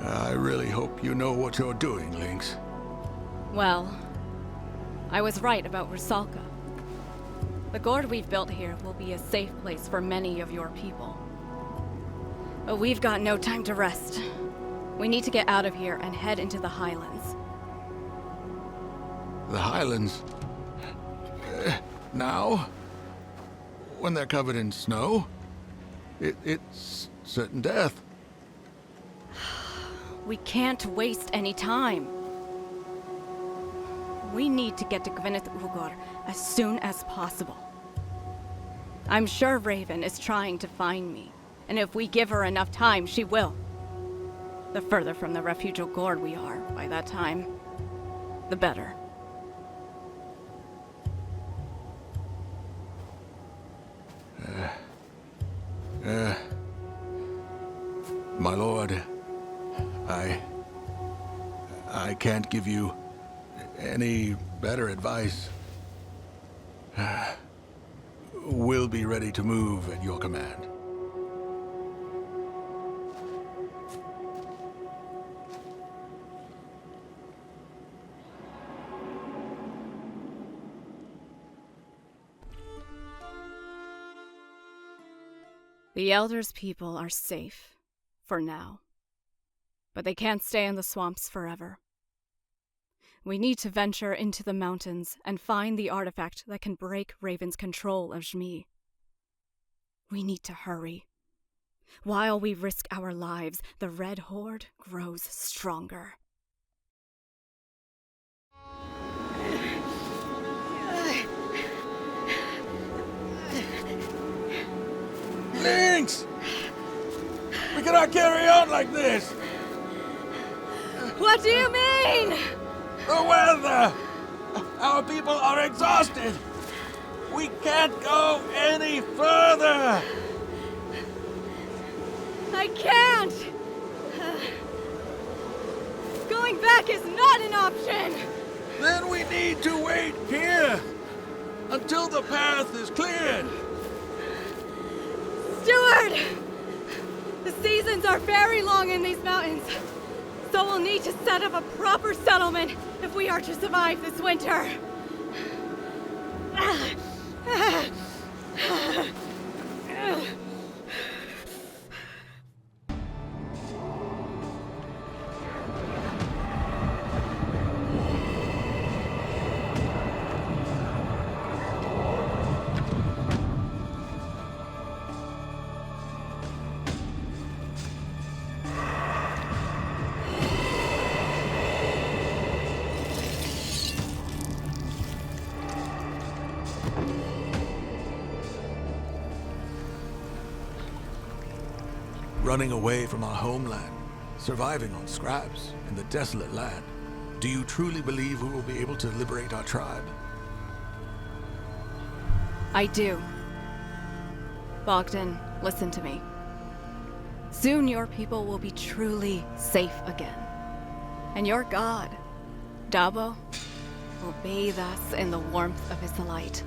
I really hope you know what you're doing, Lynx. Well, I was right about Rusalka. The gourd we've built here will be a safe place for many of your people. But we've got no time to rest. We need to get out of here and head into the Highlands. The Highlands? Now? When they're covered in snow? It's certain death. We can't waste any time. We need to get to Gwyneth Ugur as soon as possible. I'm sure Raven is trying to find me, and if we give her enough time, she will. The further from the refugial GORD we are by that time, the better. My lord, I can't give you any better advice. We'll be ready to move at your command. The Elder's people are safe, for now. But they can't stay in the swamps forever. We need to venture into the mountains and find the artifact that can break Raven's control of Zhmi. We need to hurry. While we risk our lives, the Red Horde grows stronger. Lynx! We cannot carry on like this! What do you mean? The weather! Our people are exhausted! We can't go any further! I can't! Going back is not an option! Then we need to wait here until the path is cleared. Steward! The seasons are very long in these mountains, so we'll need to set up a proper settlement if we are to survive this winter. Running away from our homeland, surviving on scraps in the desolate land. Do you truly believe we will be able to liberate our tribe? I do. Bogdan, listen to me. Soon your people will be truly safe again. And your god, Dabo, will bathe us in the warmth of his light.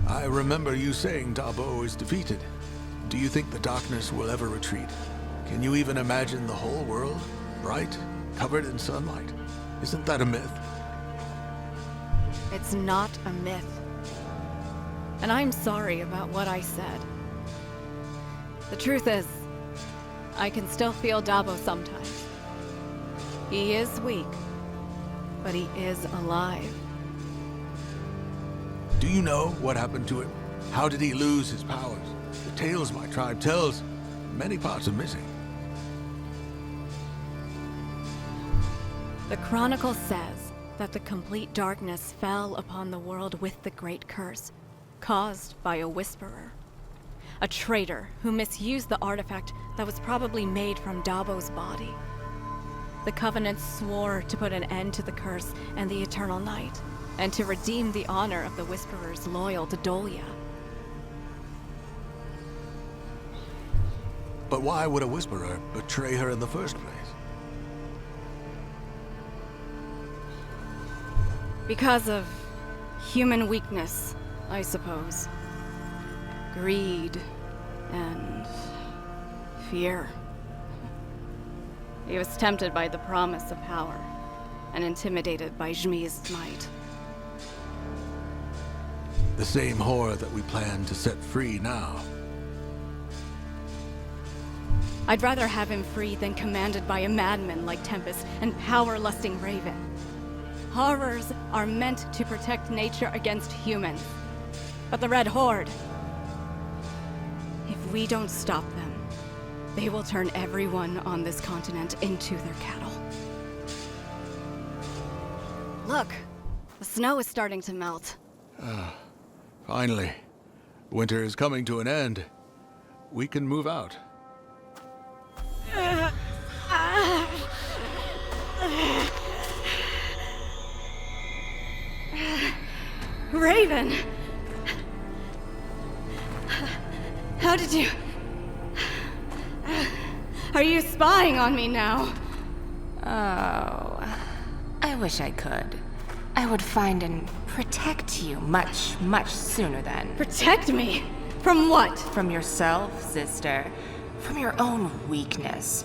I remember you saying Dabo is defeated. Do you think the darkness will ever retreat? Can you even imagine the whole world, bright, covered in sunlight? Isn't that a myth? It's not a myth. And I'm sorry about what I said. The truth is, I can still feel Dabo sometimes. He is weak, but he is alive. Do you know what happened to him? How did he lose his powers? The tales my tribe tells, many parts are missing. The Chronicle says that the complete darkness fell upon the world with the Great Curse, caused by a Whisperer. A traitor who misused the artifact that was probably made from Dabo's body. The Covenant swore to put an end to the curse and the Eternal Night, and to redeem the honor of the Whisperers loyal to Dolia. But why would a Whisperer betray her in the first place? Because of human weakness, I suppose. Greed and fear. He was tempted by the promise of power and intimidated by Zhmi's might. The same whore that we plan to set free now. I'd rather have him free than commanded by a madman like Tempest and power-lusting Raven. Horrors are meant to protect nature against humans. But the Red Horde, if we don't stop them, they will turn everyone on this continent into their cattle. Look, the snow is starting to melt. Finally, winter is coming to an end. We can move out. Raven! How did you... Are you spying on me now? Oh, I wish I could. I would find and protect you much, much sooner than. Protect me? From what? From yourself, sister. From your own weakness.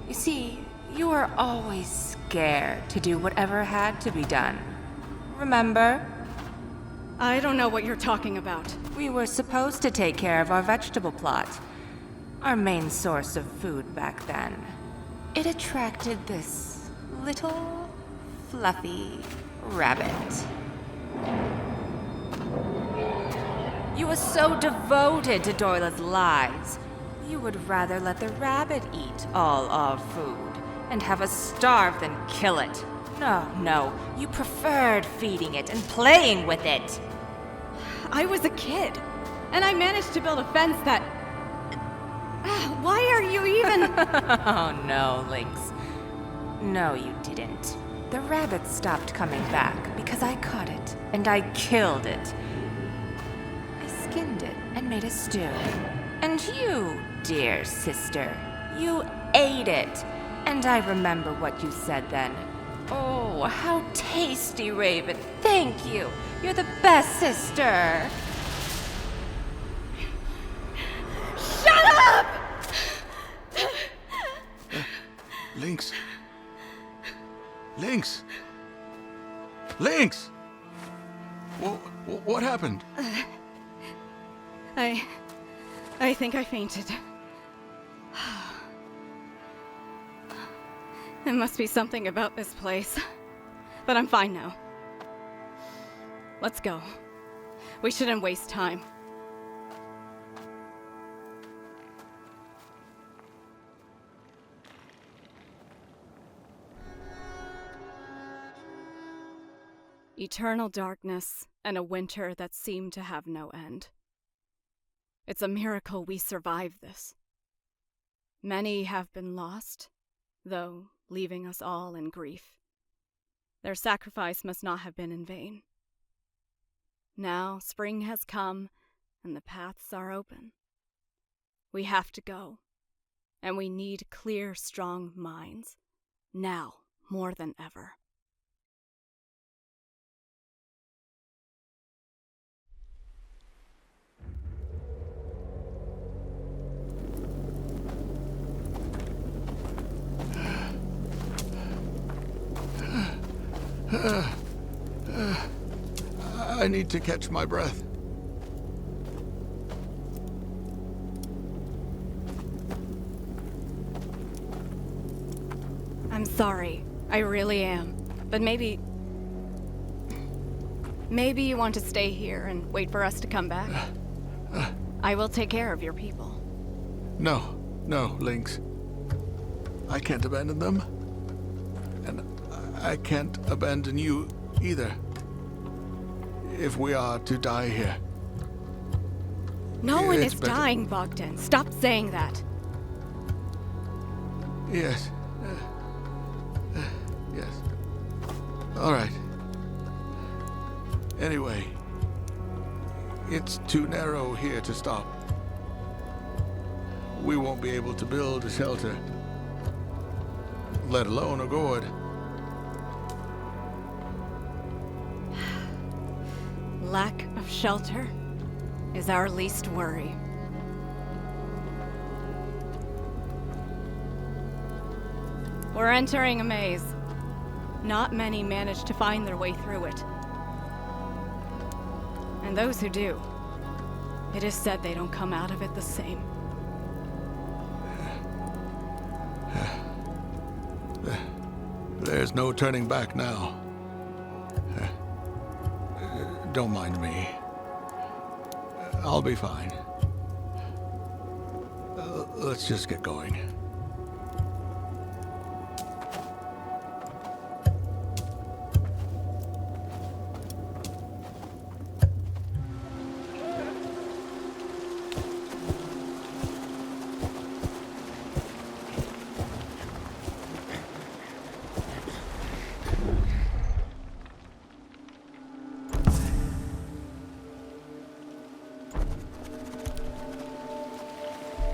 You see, you were always scared to do whatever had to be done. Remember? I don't know what you're talking about. We were supposed to take care of our vegetable plot. Our main source of food back then. It attracted this little, fluffy rabbit. You were so devoted to Doyla's lies. You would rather let the rabbit eat all our food and have us starve than kill it. No, you preferred feeding it and playing with it. I was a kid, and I managed to build a fence that... Why are you even... Oh no, Lynx. No, you didn't. The rabbit stopped coming back because I caught it, and I killed it. I skinned it and made a stew. And you, dear sister, you ate it. And I remember what you said then. Oh, how tasty, Raven. Thank you. You're the best sister. Shut up! Lynx. Lynx! Lynx! What happened? I think I fainted. It must be something about this place. But I'm fine now. Let's go. We shouldn't waste time. Eternal darkness and a winter that seemed to have no end. It's a miracle we survived this. Many have been lost, though leaving us all in grief. Their sacrifice must not have been in vain. Now spring has come, and the paths are open. We have to go, and we need clear, strong minds, now more than ever. I need to catch my breath. I'm sorry. I really am. But maybe you want to stay here and wait for us to come back? I will take care of your people. No, Lynx. I can't abandon them. And I can't abandon you either. If we are to die here. No one It's is better- dying, Bogdan. Stop saying that. Yes. Yes. All right. Anyway, it's too narrow here to stop. We won't be able to build a shelter, let alone a gourd. Lack of shelter is our least worry. We're entering a maze. Not many manage to find their way through it. And those who do, it is said they don't come out of it the same. There's no turning back now. Don't mind me. I'll be fine. Let's just get going.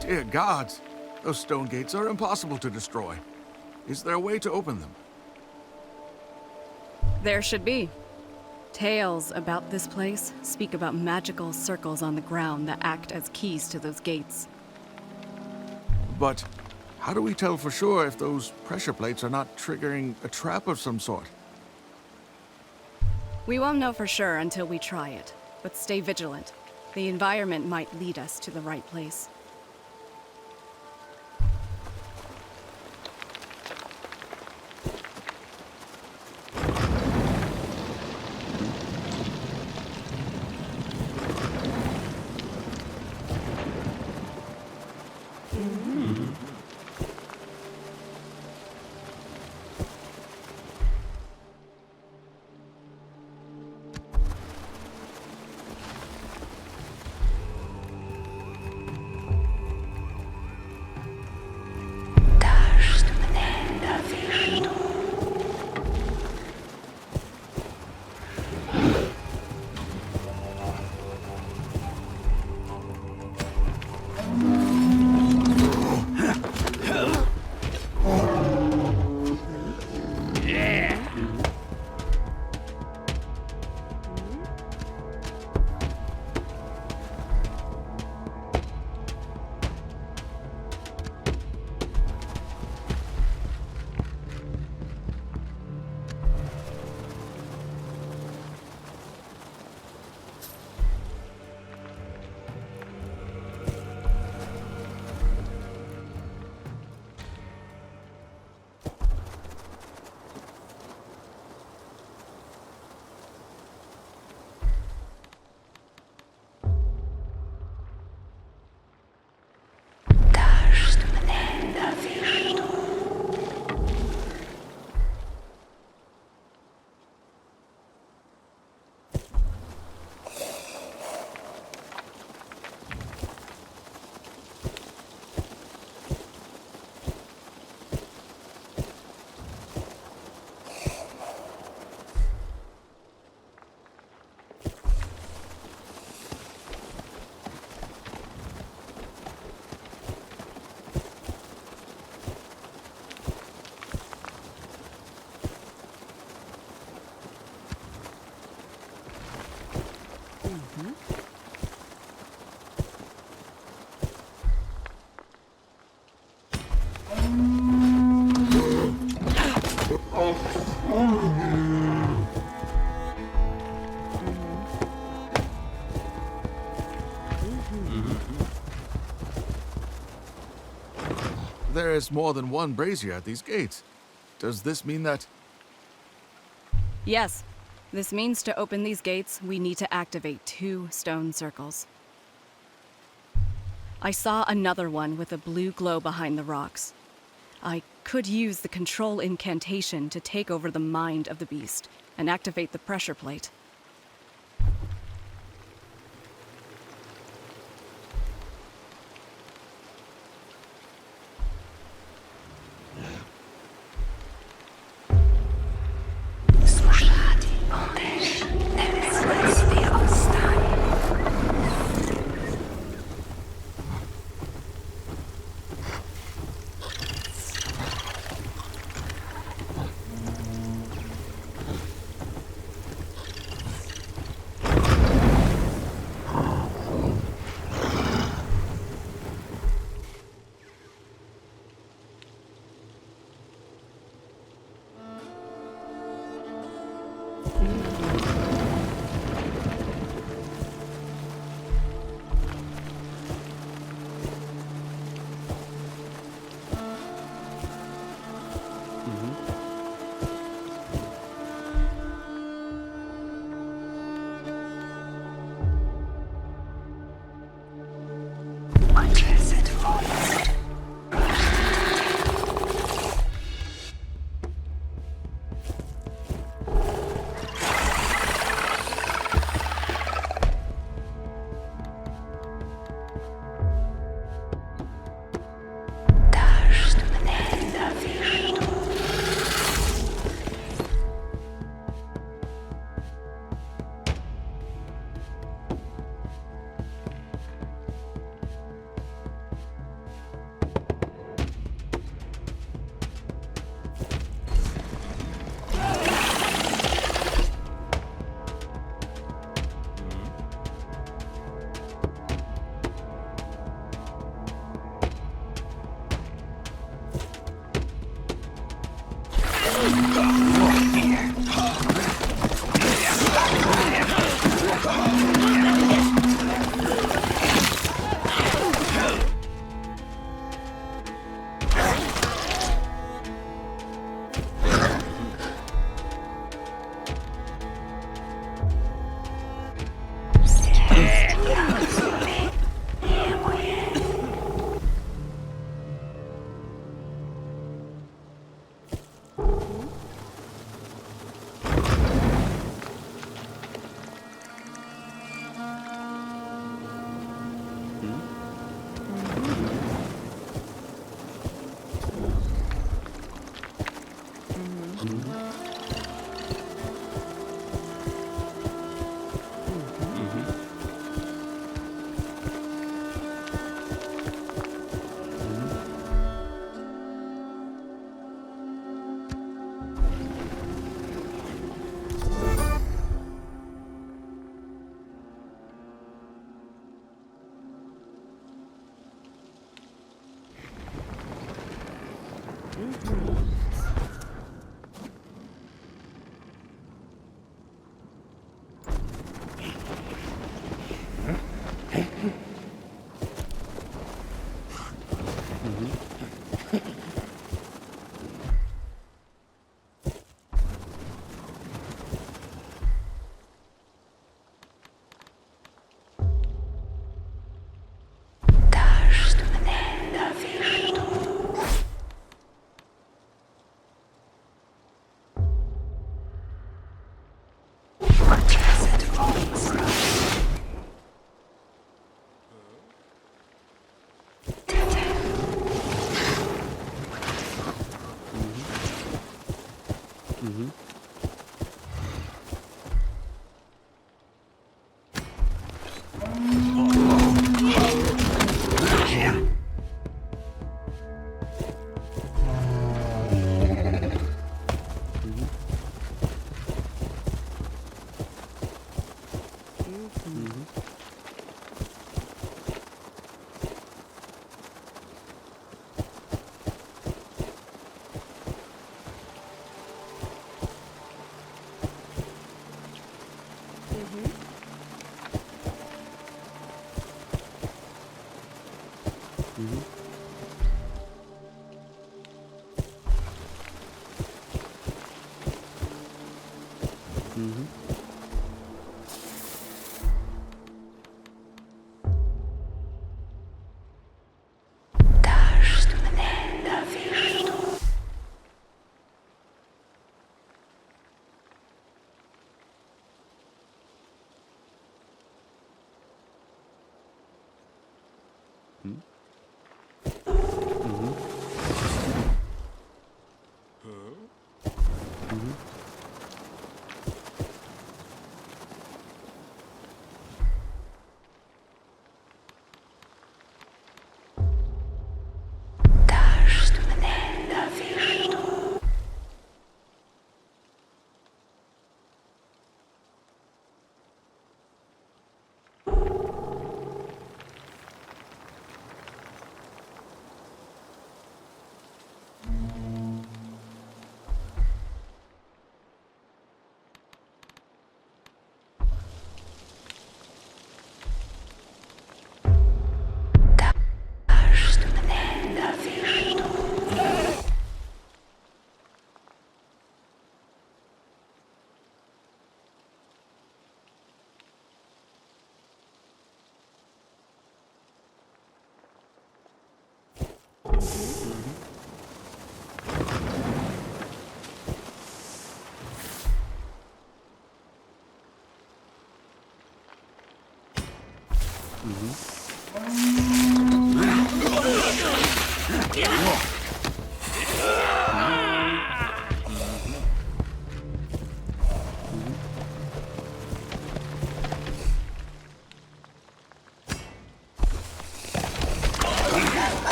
Dear gods, those stone gates are impossible to destroy. Is there a way to open them? There should be. Tales about this place speak about magical circles on the ground that act as keys to those gates. But how do we tell for sure if those pressure plates are not triggering a trap of some sort? We won't know for sure until we try it, but stay vigilant. The environment might lead us to the right place. There is more than one brazier at these gates. Does this mean that... Yes. This means to open these gates, we need to activate 2 stone circles. I saw another one with a blue glow behind the rocks. I could use the control incantation to take over the mind of the beast and activate the pressure plate.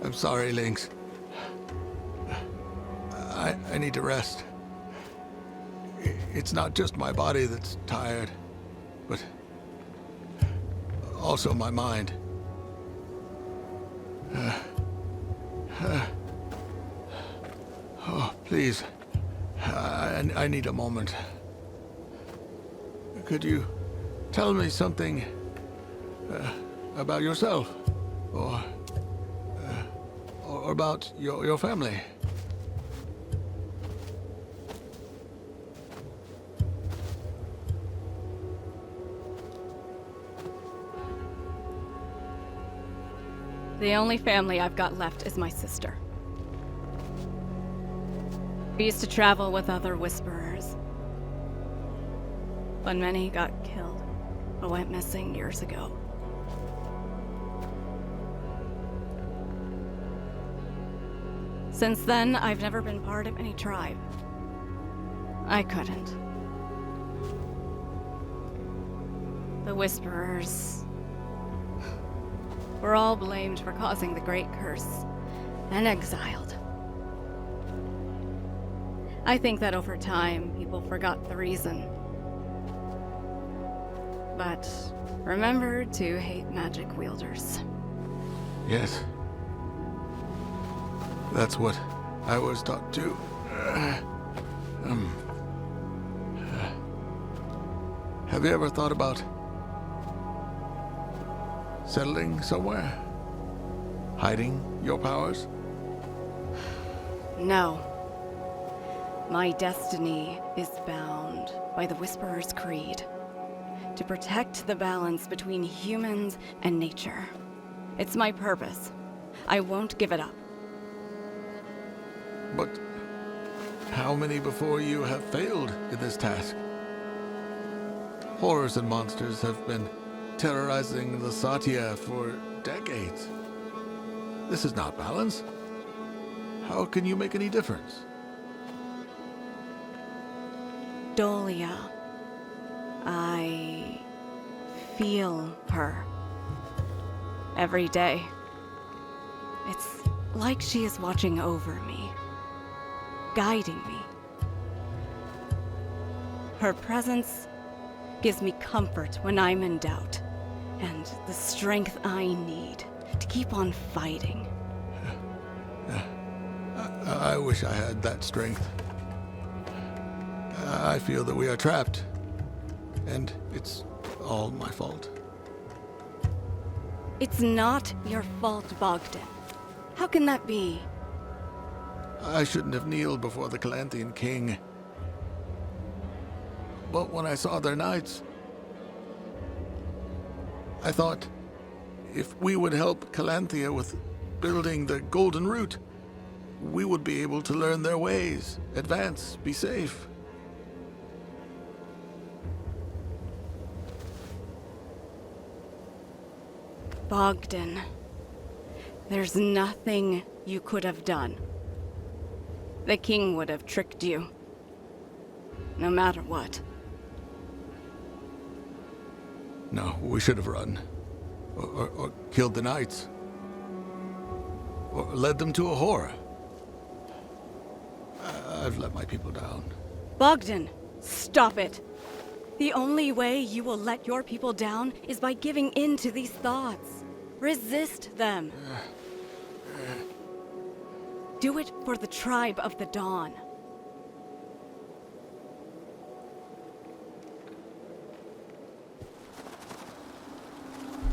I'm sorry, Lynx. I need to rest. It's not just my body that's tired, but also my mind. Oh, please. I need a moment. Could you tell me something about yourself? Or about your family? The only family I've got left is my sister. We used to travel with other Whisperers. But many got killed or went missing years ago. Since then, I've never been part of any tribe. I couldn't. The Whisperers were all blamed for causing the Great Curse and exiled. I think that over time, people forgot the reason. But remembered to hate magic wielders. Yes. That's what I was taught too. Have you ever thought about settling somewhere? Hiding your powers? No. My destiny is bound by the Whisperer's Creed to protect the balance between humans and nature. It's my purpose. I won't give it up. But how many before you have failed in this task? Horrors and monsters have been terrorizing the Satya for decades. This is not balance. How can you make any difference? Dolia. I feel her. Every day. It's like she is watching over me. Guiding me. Her presence gives me comfort when I'm in doubt, and the strength I need to keep on fighting. I wish I had that strength. I feel that we are trapped, and it's all my fault. It's not your fault, Bogdan. How can that be? I shouldn't have kneeled before the Calanthian king. But when I saw their knights, I thought if we would help Calanthia with building the Golden Root, we would be able to learn their ways, advance, be safe. Bogdan, there's nothing you could have done. The king would have tricked you. No matter what. No, we should have run. Or killed the knights. Or led them to a horror. I've let my people down. Bogdan, stop it. The only way you will let your people down is by giving in to these thoughts. Resist them. Do it for the tribe of the Dawn.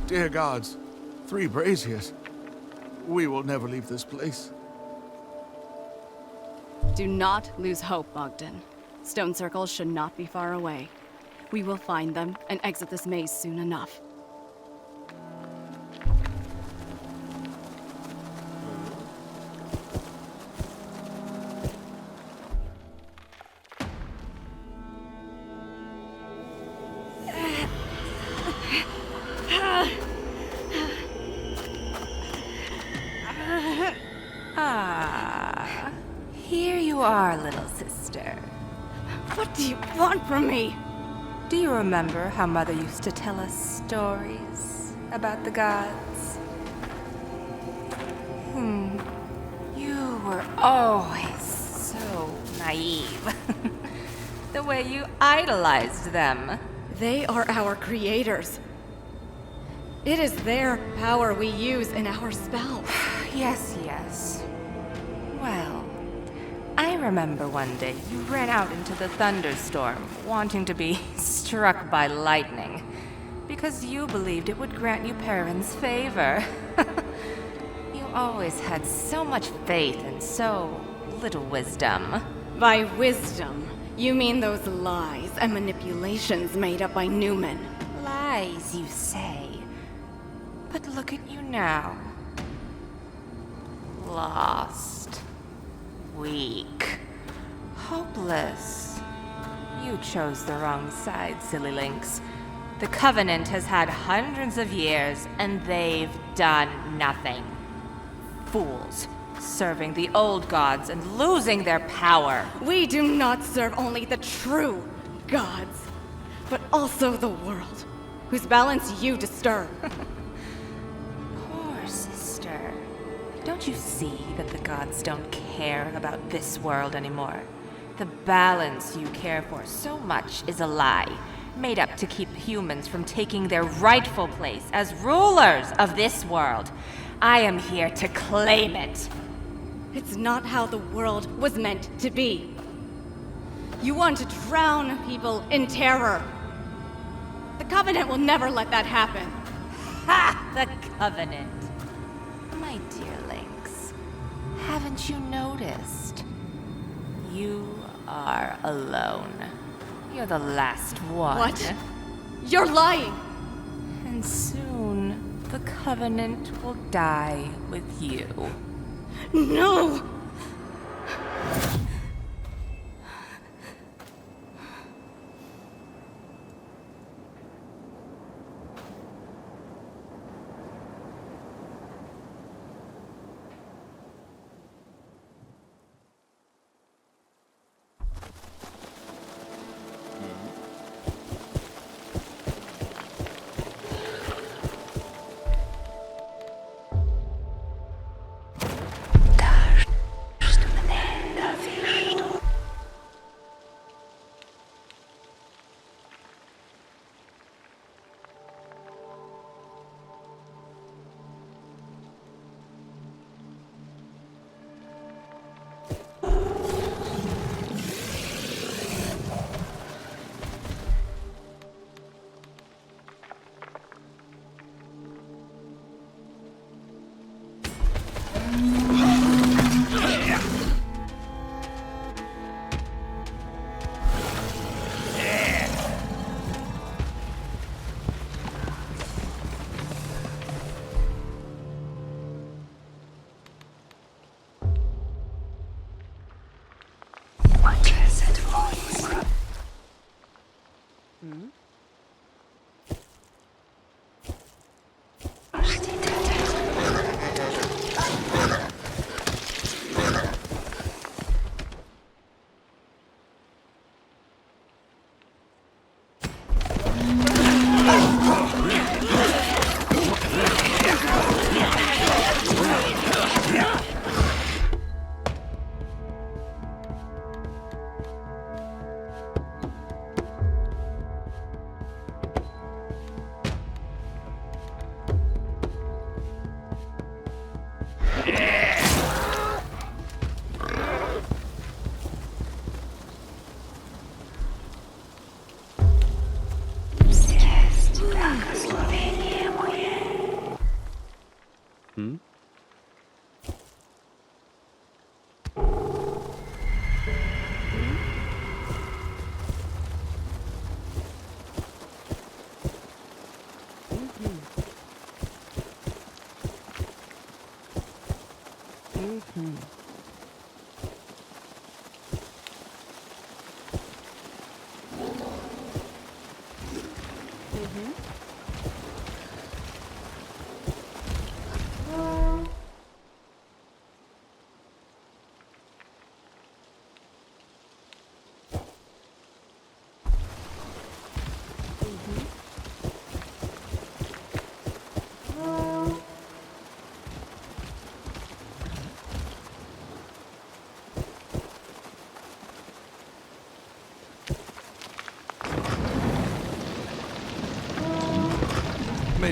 Dear gods, 3 braziers. We will never leave this place. Do not lose hope, Bogdan. Stone circles should not be far away. We will find them and exit this maze soon enough. Here you are, little sister. What do you want from me? Do you remember how Mother used to tell us stories about the gods? always so naive. The way you idolized them. They are our creators. It is their power we use in our spells. Yes, yes. Well, I remember one day you ran out into the thunderstorm, wanting to be struck by lightning, because you believed it would grant you Perrin's favor. You always had so much faith and so little wisdom. By wisdom, you mean those lies and manipulations made up by Newman. Lies, you say. But look at you now. Lost. Weak. Hopeless. You chose the wrong side, silly lynx. The Covenant has had hundreds of years, and they've done nothing. Fools. Serving the old gods and losing their power. We do not serve only the true gods, but also the world, whose balance you disturb. Poor sister. Don't you see that the gods don't care about this world anymore? The balance you care for so much is a lie, made up to keep humans from taking their rightful place as rulers of this world. I am here to claim it. It's not how the world was meant to be. You want to drown people in terror. The Covenant will never let that happen. Ha! The Covenant. My dear Lynx, haven't you noticed? You are alone. You're the last one. What? You're lying! And soon, the Covenant will die with you. No!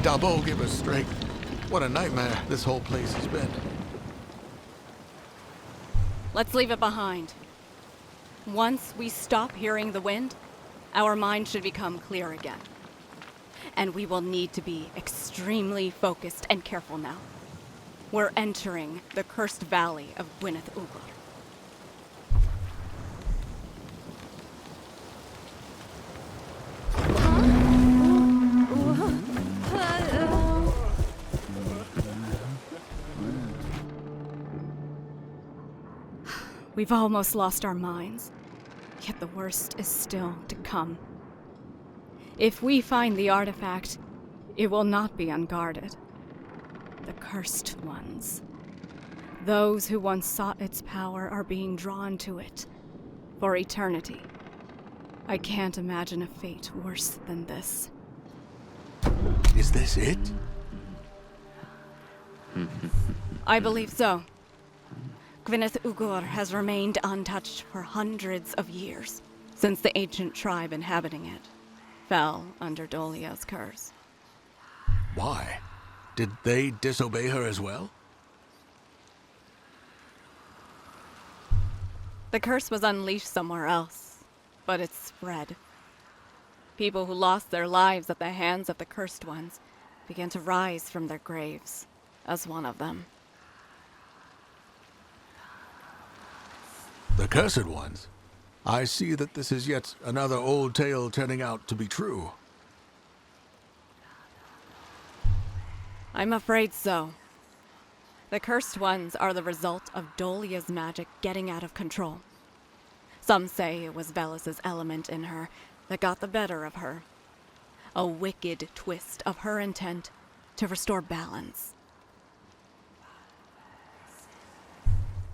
May Dabo give us strength. What a nightmare this whole place has been. Let's leave it behind. Once we stop hearing the wind, our mind should become clear again. And we will need to be extremely focused and careful now. We're entering the cursed valley of Gwyneth Ugor. We've almost lost our minds, yet the worst is still to come. If we find the artifact, it will not be unguarded. The cursed ones. Those who once sought its power are being drawn to it for eternity. I can't imagine a fate worse than this. Is this it? I believe so. Gwyneth Ugor has remained untouched for hundreds of years, since the ancient tribe inhabiting it fell under Dolia's curse. Why? Did they disobey her as well? The curse was unleashed somewhere else, but it spread. People who lost their lives at the hands of the cursed ones began to rise from their graves, as one of them. The cursed ones? I see that this is yet another old tale turning out to be true. I'm afraid so. The cursed ones are the result of Dolia's magic getting out of control. Some say it was Velus's element in her that got the better of her. A wicked twist of her intent to restore balance.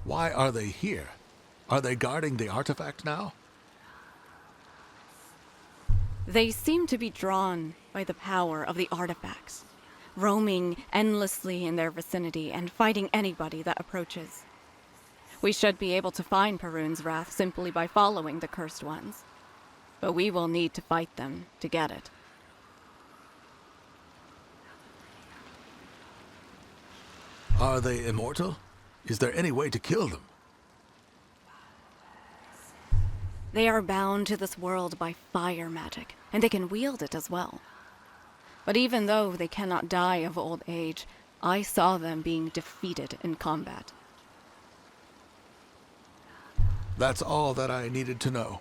Why are they here? Are they guarding the artifact now? They seem to be drawn by the power of the artifacts, roaming endlessly in their vicinity and fighting anybody that approaches. We should be able to find Perun's wrath simply by following the cursed ones, but we will need to fight them to get it. Are they immortal? Is there any way to kill them? They are bound to this world by fire magic, and they can wield it as well. But even though they cannot die of old age, I saw them being defeated in combat. That's all that I needed to know.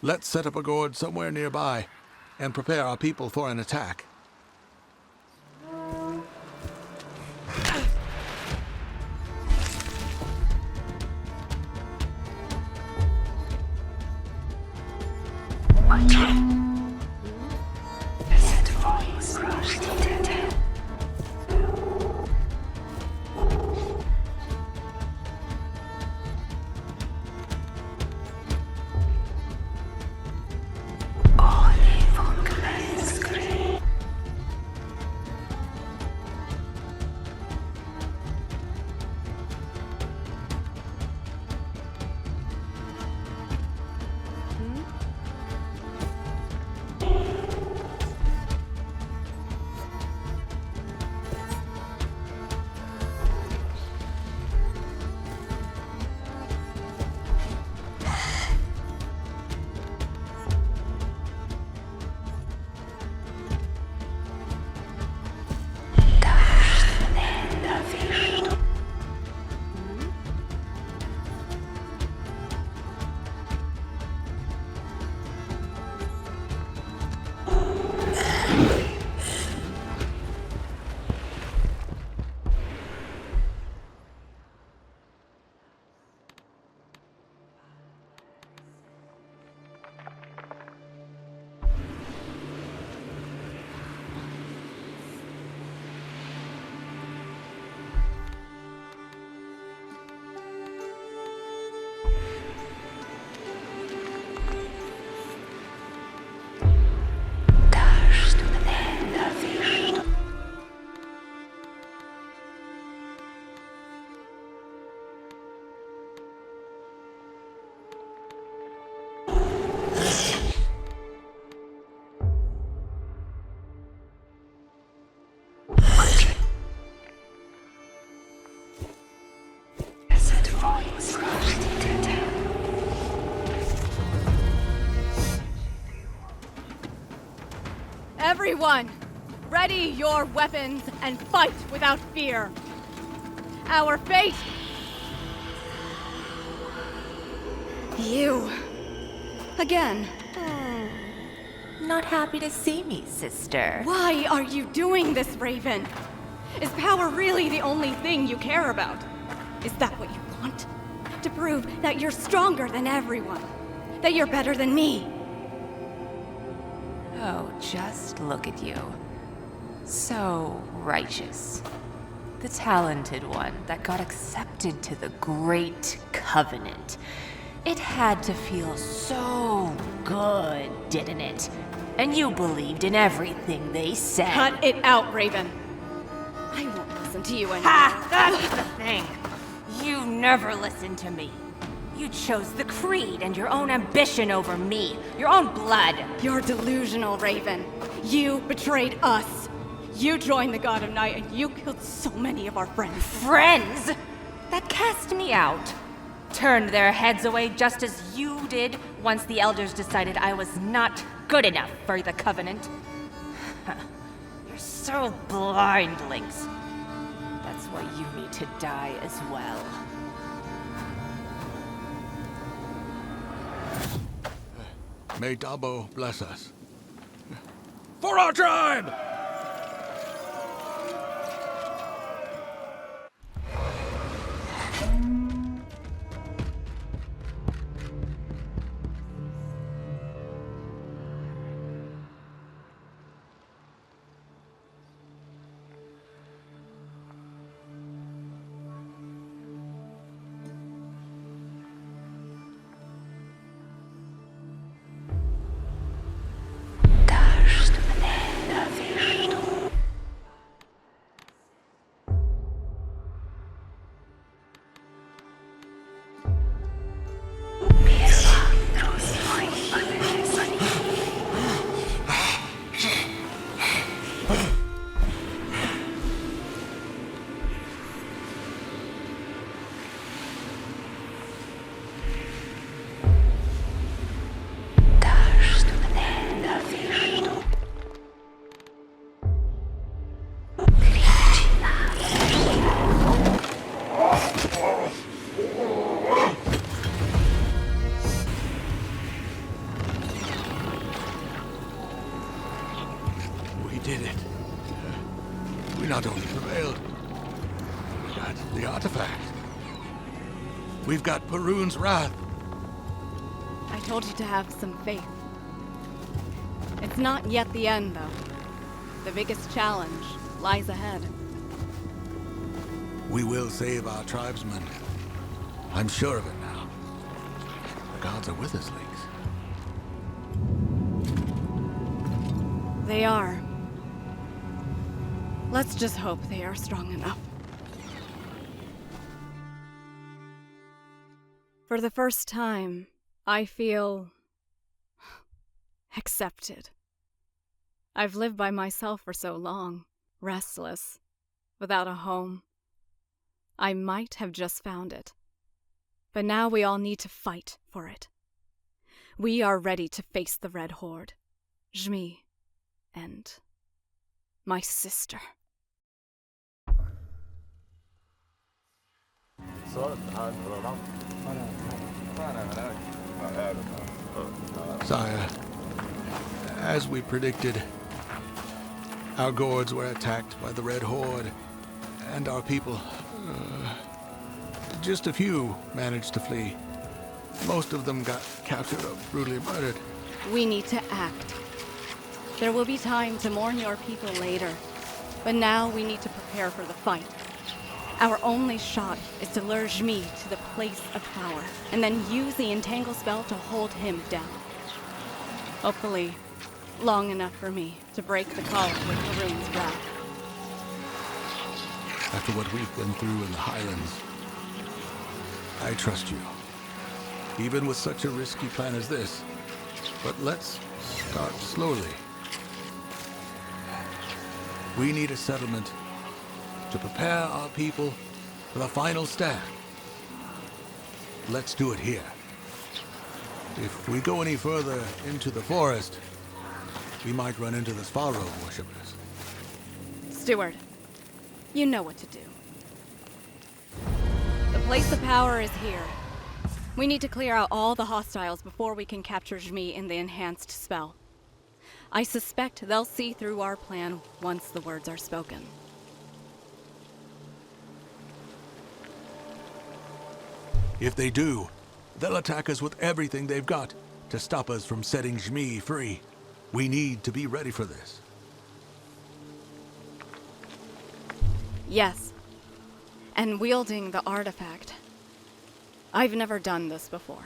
Let's set up a gourd somewhere nearby and prepare our people for an attack. Everyone, ready your weapons and fight without fear. Our fate... You. Again. Not happy to see me, sister. Why are you doing this, Raven? Is power really the only thing you care about? Is that what you want? To prove that you're stronger than everyone? That you're better than me? Oh, just look at you. So righteous. The talented one that got accepted to the Great Covenant. It had to feel so good, didn't it? And you believed in everything they said. Cut it out, Raven. I won't listen to you anymore. Ha! That's the thing. You never listened to me. You chose the creed and your own ambition over me, your own blood. You're delusional, Raven. You betrayed us. You joined the God of Night and you killed so many of our friends. Friends? That cast me out. Turned their heads away just as you did once the elders decided I was not good enough for the Covenant. You're so blind, Lynx. That's why you need to die as well. May Dabo bless us. For our tribe! Not only prevailed, we got the artifact. We've got Perun's wrath. I told you to have some faith. It's not yet the end, though. The biggest challenge lies ahead. We will save our tribesmen. I'm sure of it now. The gods are with us, Lynx. They are. Let's just hope they are strong enough. For the first time, I feel... accepted. I've lived by myself for so long, restless, without a home. I might have just found it. But now we all need to fight for it. We are ready to face the Red Horde. Jmi and my sister. Sire, as we predicted, our gourds were attacked by the Red Horde, and our people, just a few managed to flee. Most of them got captured or brutally murdered. We need to act. There will be time to mourn your people later, but now we need to prepare for the fight. Our only shot is to lure Jmi to the place of power, and then use the entangle spell to hold him down. Hopefully, long enough for me to break the collar with Perun's wrath. After what we've been through in the Highlands, I trust you. Even with such a risky plan as this. But let's start slowly. We need a settlement to prepare our people for the final stand. Let's do it here. If we go any further into the forest, we might run into the Sparrow worshippers. Steward, you know what to do. The place of power is here. We need to clear out all the hostiles before we can capture Jmi in the enhanced spell. I suspect they'll see through our plan once the words are spoken. If they do, they'll attack us with everything they've got to stop us from setting Jmi free. We need to be ready for this. Yes. And wielding the artifact. I've never done this before.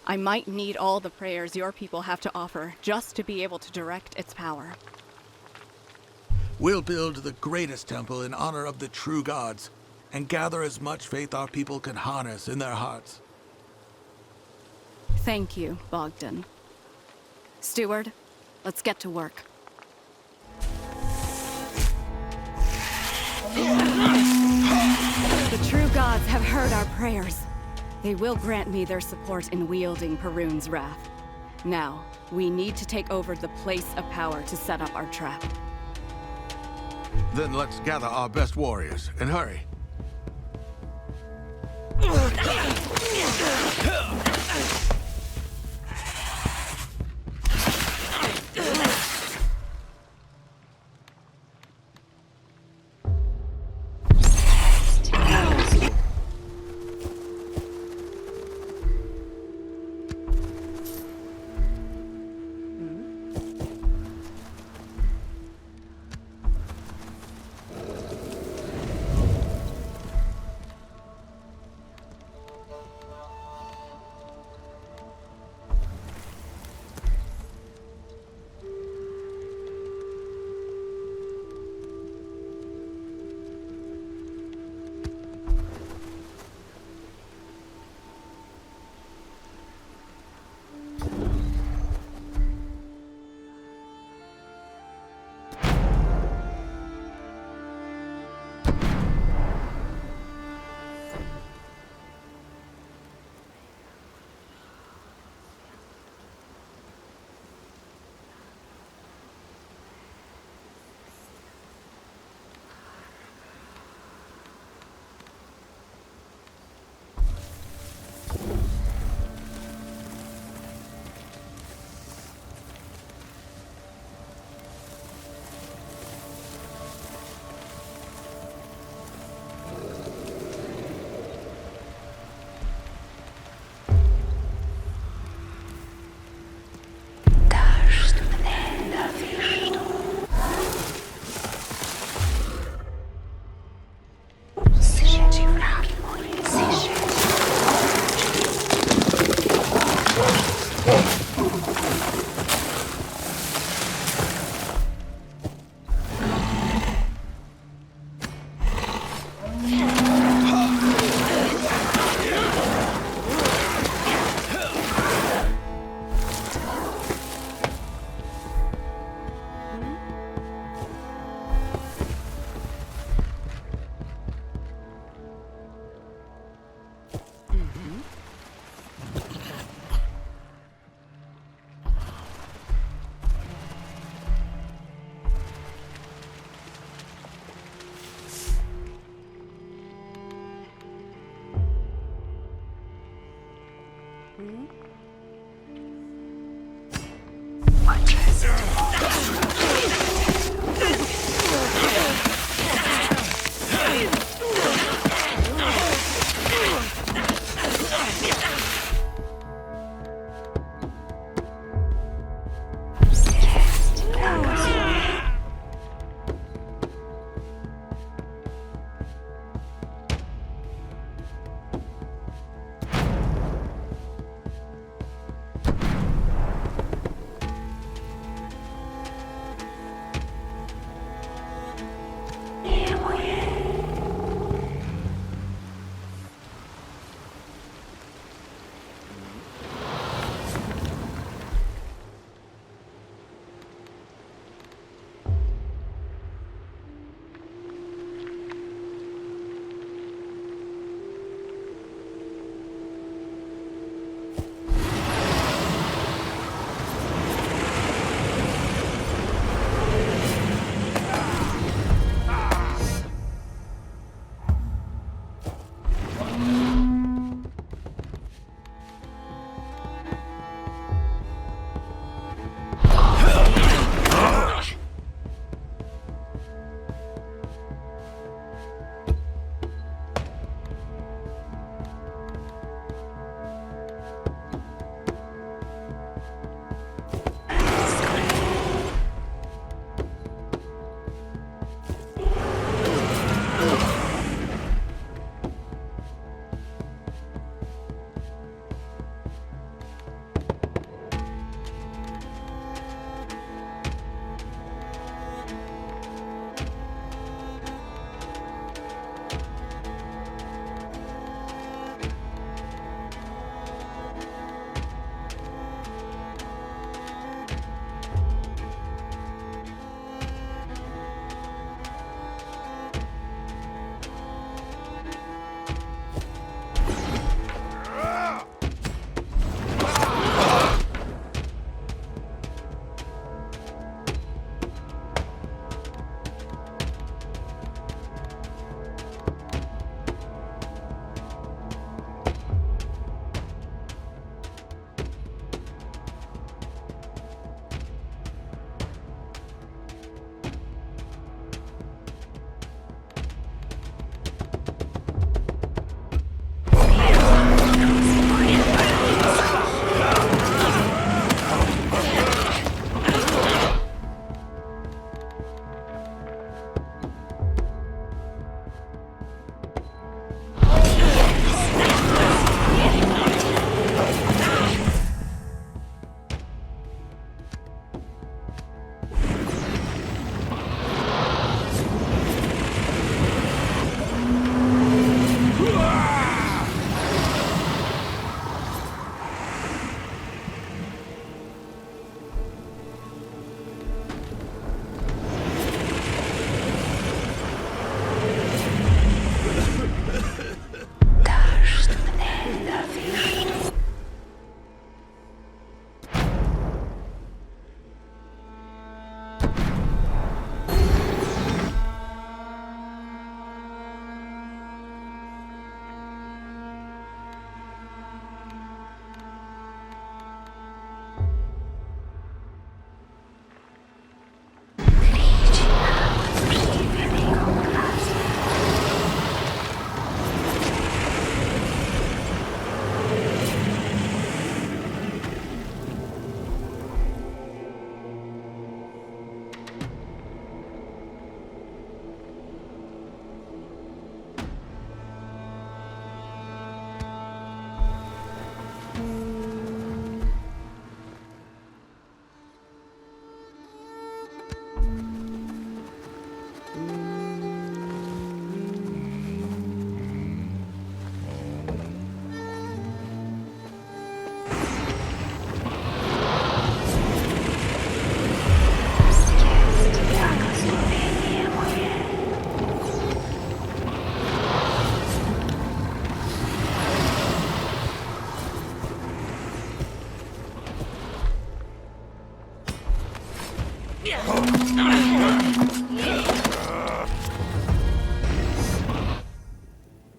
I might need all the prayers your people have to offer just to be able to direct its power. We'll build the greatest temple in honor of the true gods and gather as much faith our people can harness in their hearts. Thank you, Bogdan. Steward, let's get to work. The true gods have heard our prayers. They will grant me their support in wielding Perun's wrath. Now, we need to take over the place of power to set up our trap. Then let's gather our best warriors and hurry.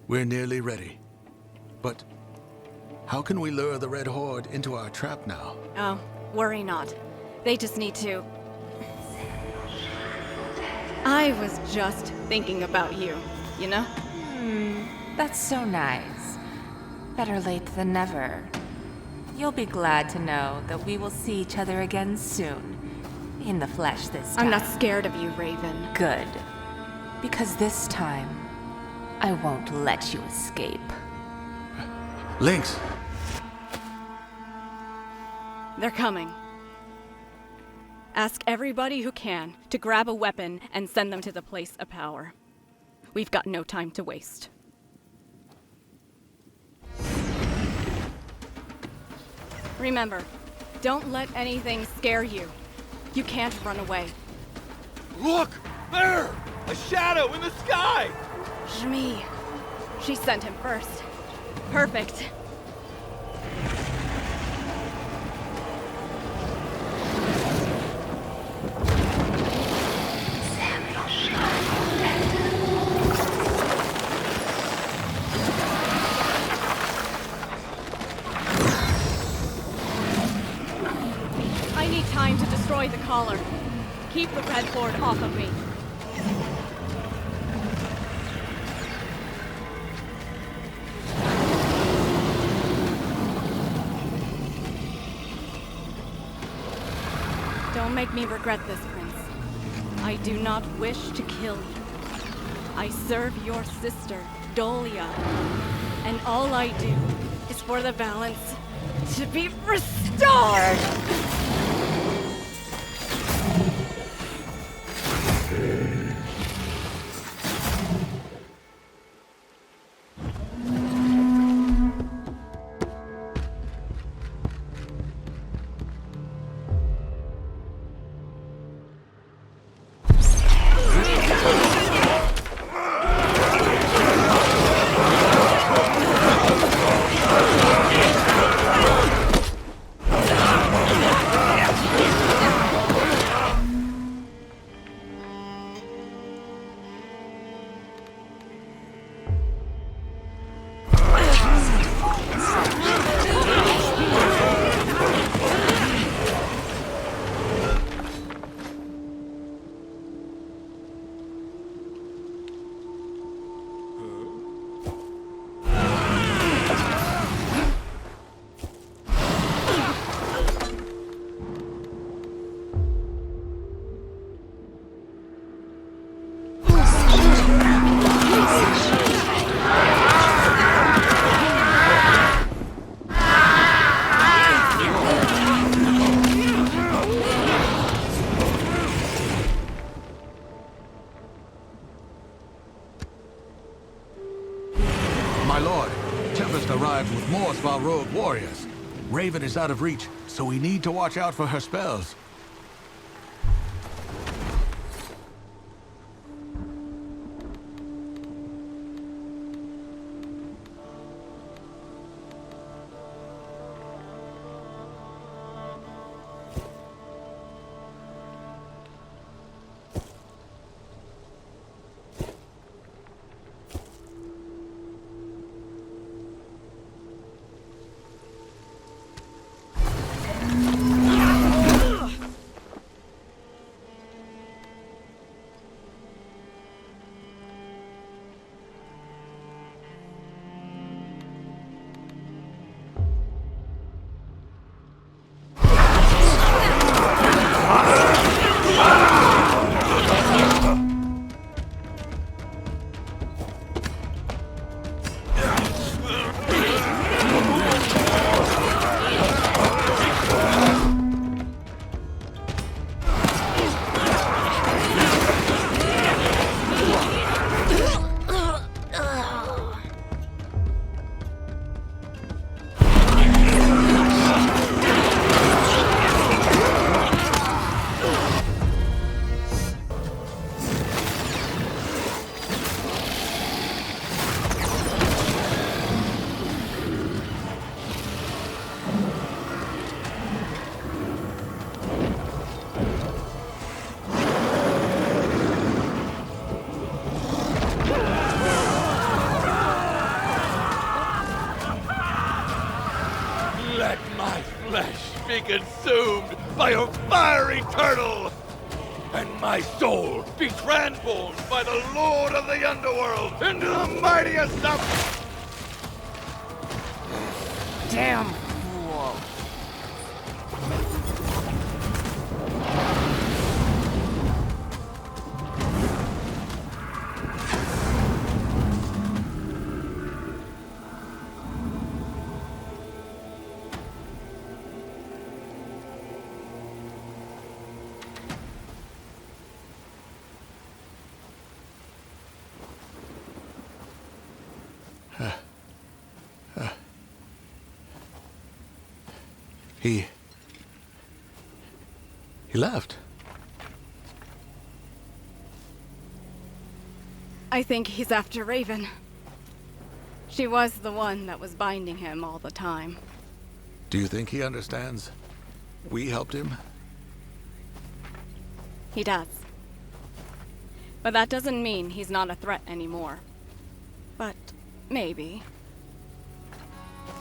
We're nearly ready. But how can we lure the Red Horde into our trap now? Oh, worry not. They just need to... I was just thinking about you, you know? That's so nice. Better late than never. You'll be glad to know that we will see each other again soon. In the flesh this time. I'm not scared of you, Raven. Good. Because this time, I won't let you escape. Lynx! They're coming. Ask everybody who can to grab a weapon and send them to the place of power. We've got no time to waste. Remember, don't let anything scare you. You can't run away. Look! There! A shadow in the sky! Shmi. She sent him first. Perfect. I need time to destroy the collar. Keep the Red Horde off of me. Don't make me regret this, Prince. I do not wish to kill you. I serve your sister, Dolia, and all I do is for the balance to be restored! My lord, Tempest arrived with more of our rogue warriors. Raven is out of reach, so we need to watch out for her spells. be consumed by a fiery turtle, and my soul be transformed by the Lord of the Underworld into the mightiest of... Damn fool. He left. I think he's after Raven. She was the one that was binding him all the time. Do you think he understands? We helped him? He does. But that doesn't mean he's not a threat anymore. But maybe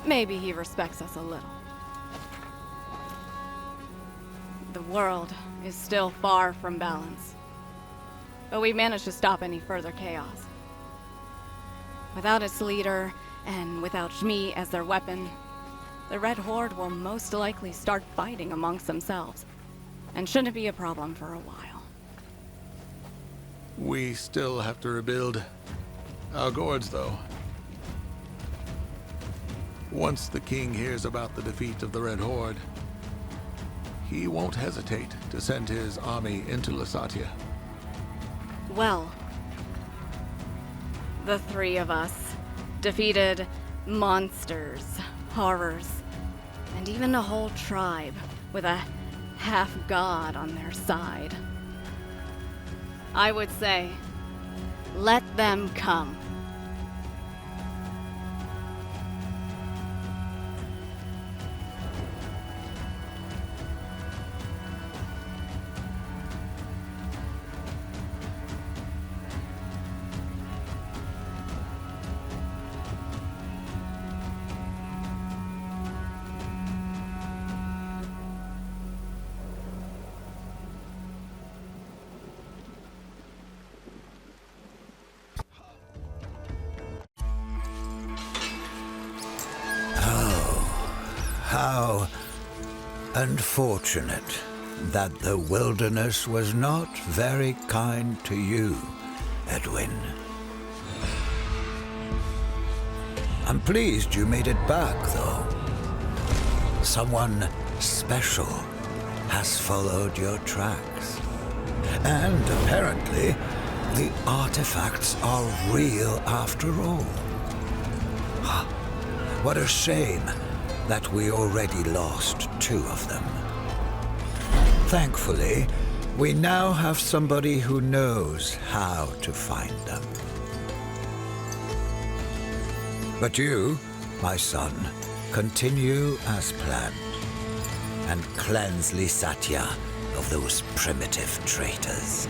he respects us a little. The world is still far from balance. But we managed to stop any further chaos. Without its leader, and without Shmi as their weapon, the Red Horde will most likely start fighting amongst themselves, and shouldn't be a problem for a while. We still have to rebuild our gourds, though. Once the king hears about the defeat of the Red Horde, he won't hesitate to send his army into Lasatia. Well, the three of us defeated monsters, horrors, and even a whole tribe with a half-god on their side. I would say, let them come. How unfortunate that the wilderness was not very kind to you, Edwin. I'm pleased you made it back, though. Someone special has followed your tracks. And apparently, the artifacts are real after all. What a shame that we already lost 2 of them. Thankfully, we now have somebody who knows how to find them. But you, my son, continue as planned, and cleanse Lysatya of those primitive traitors.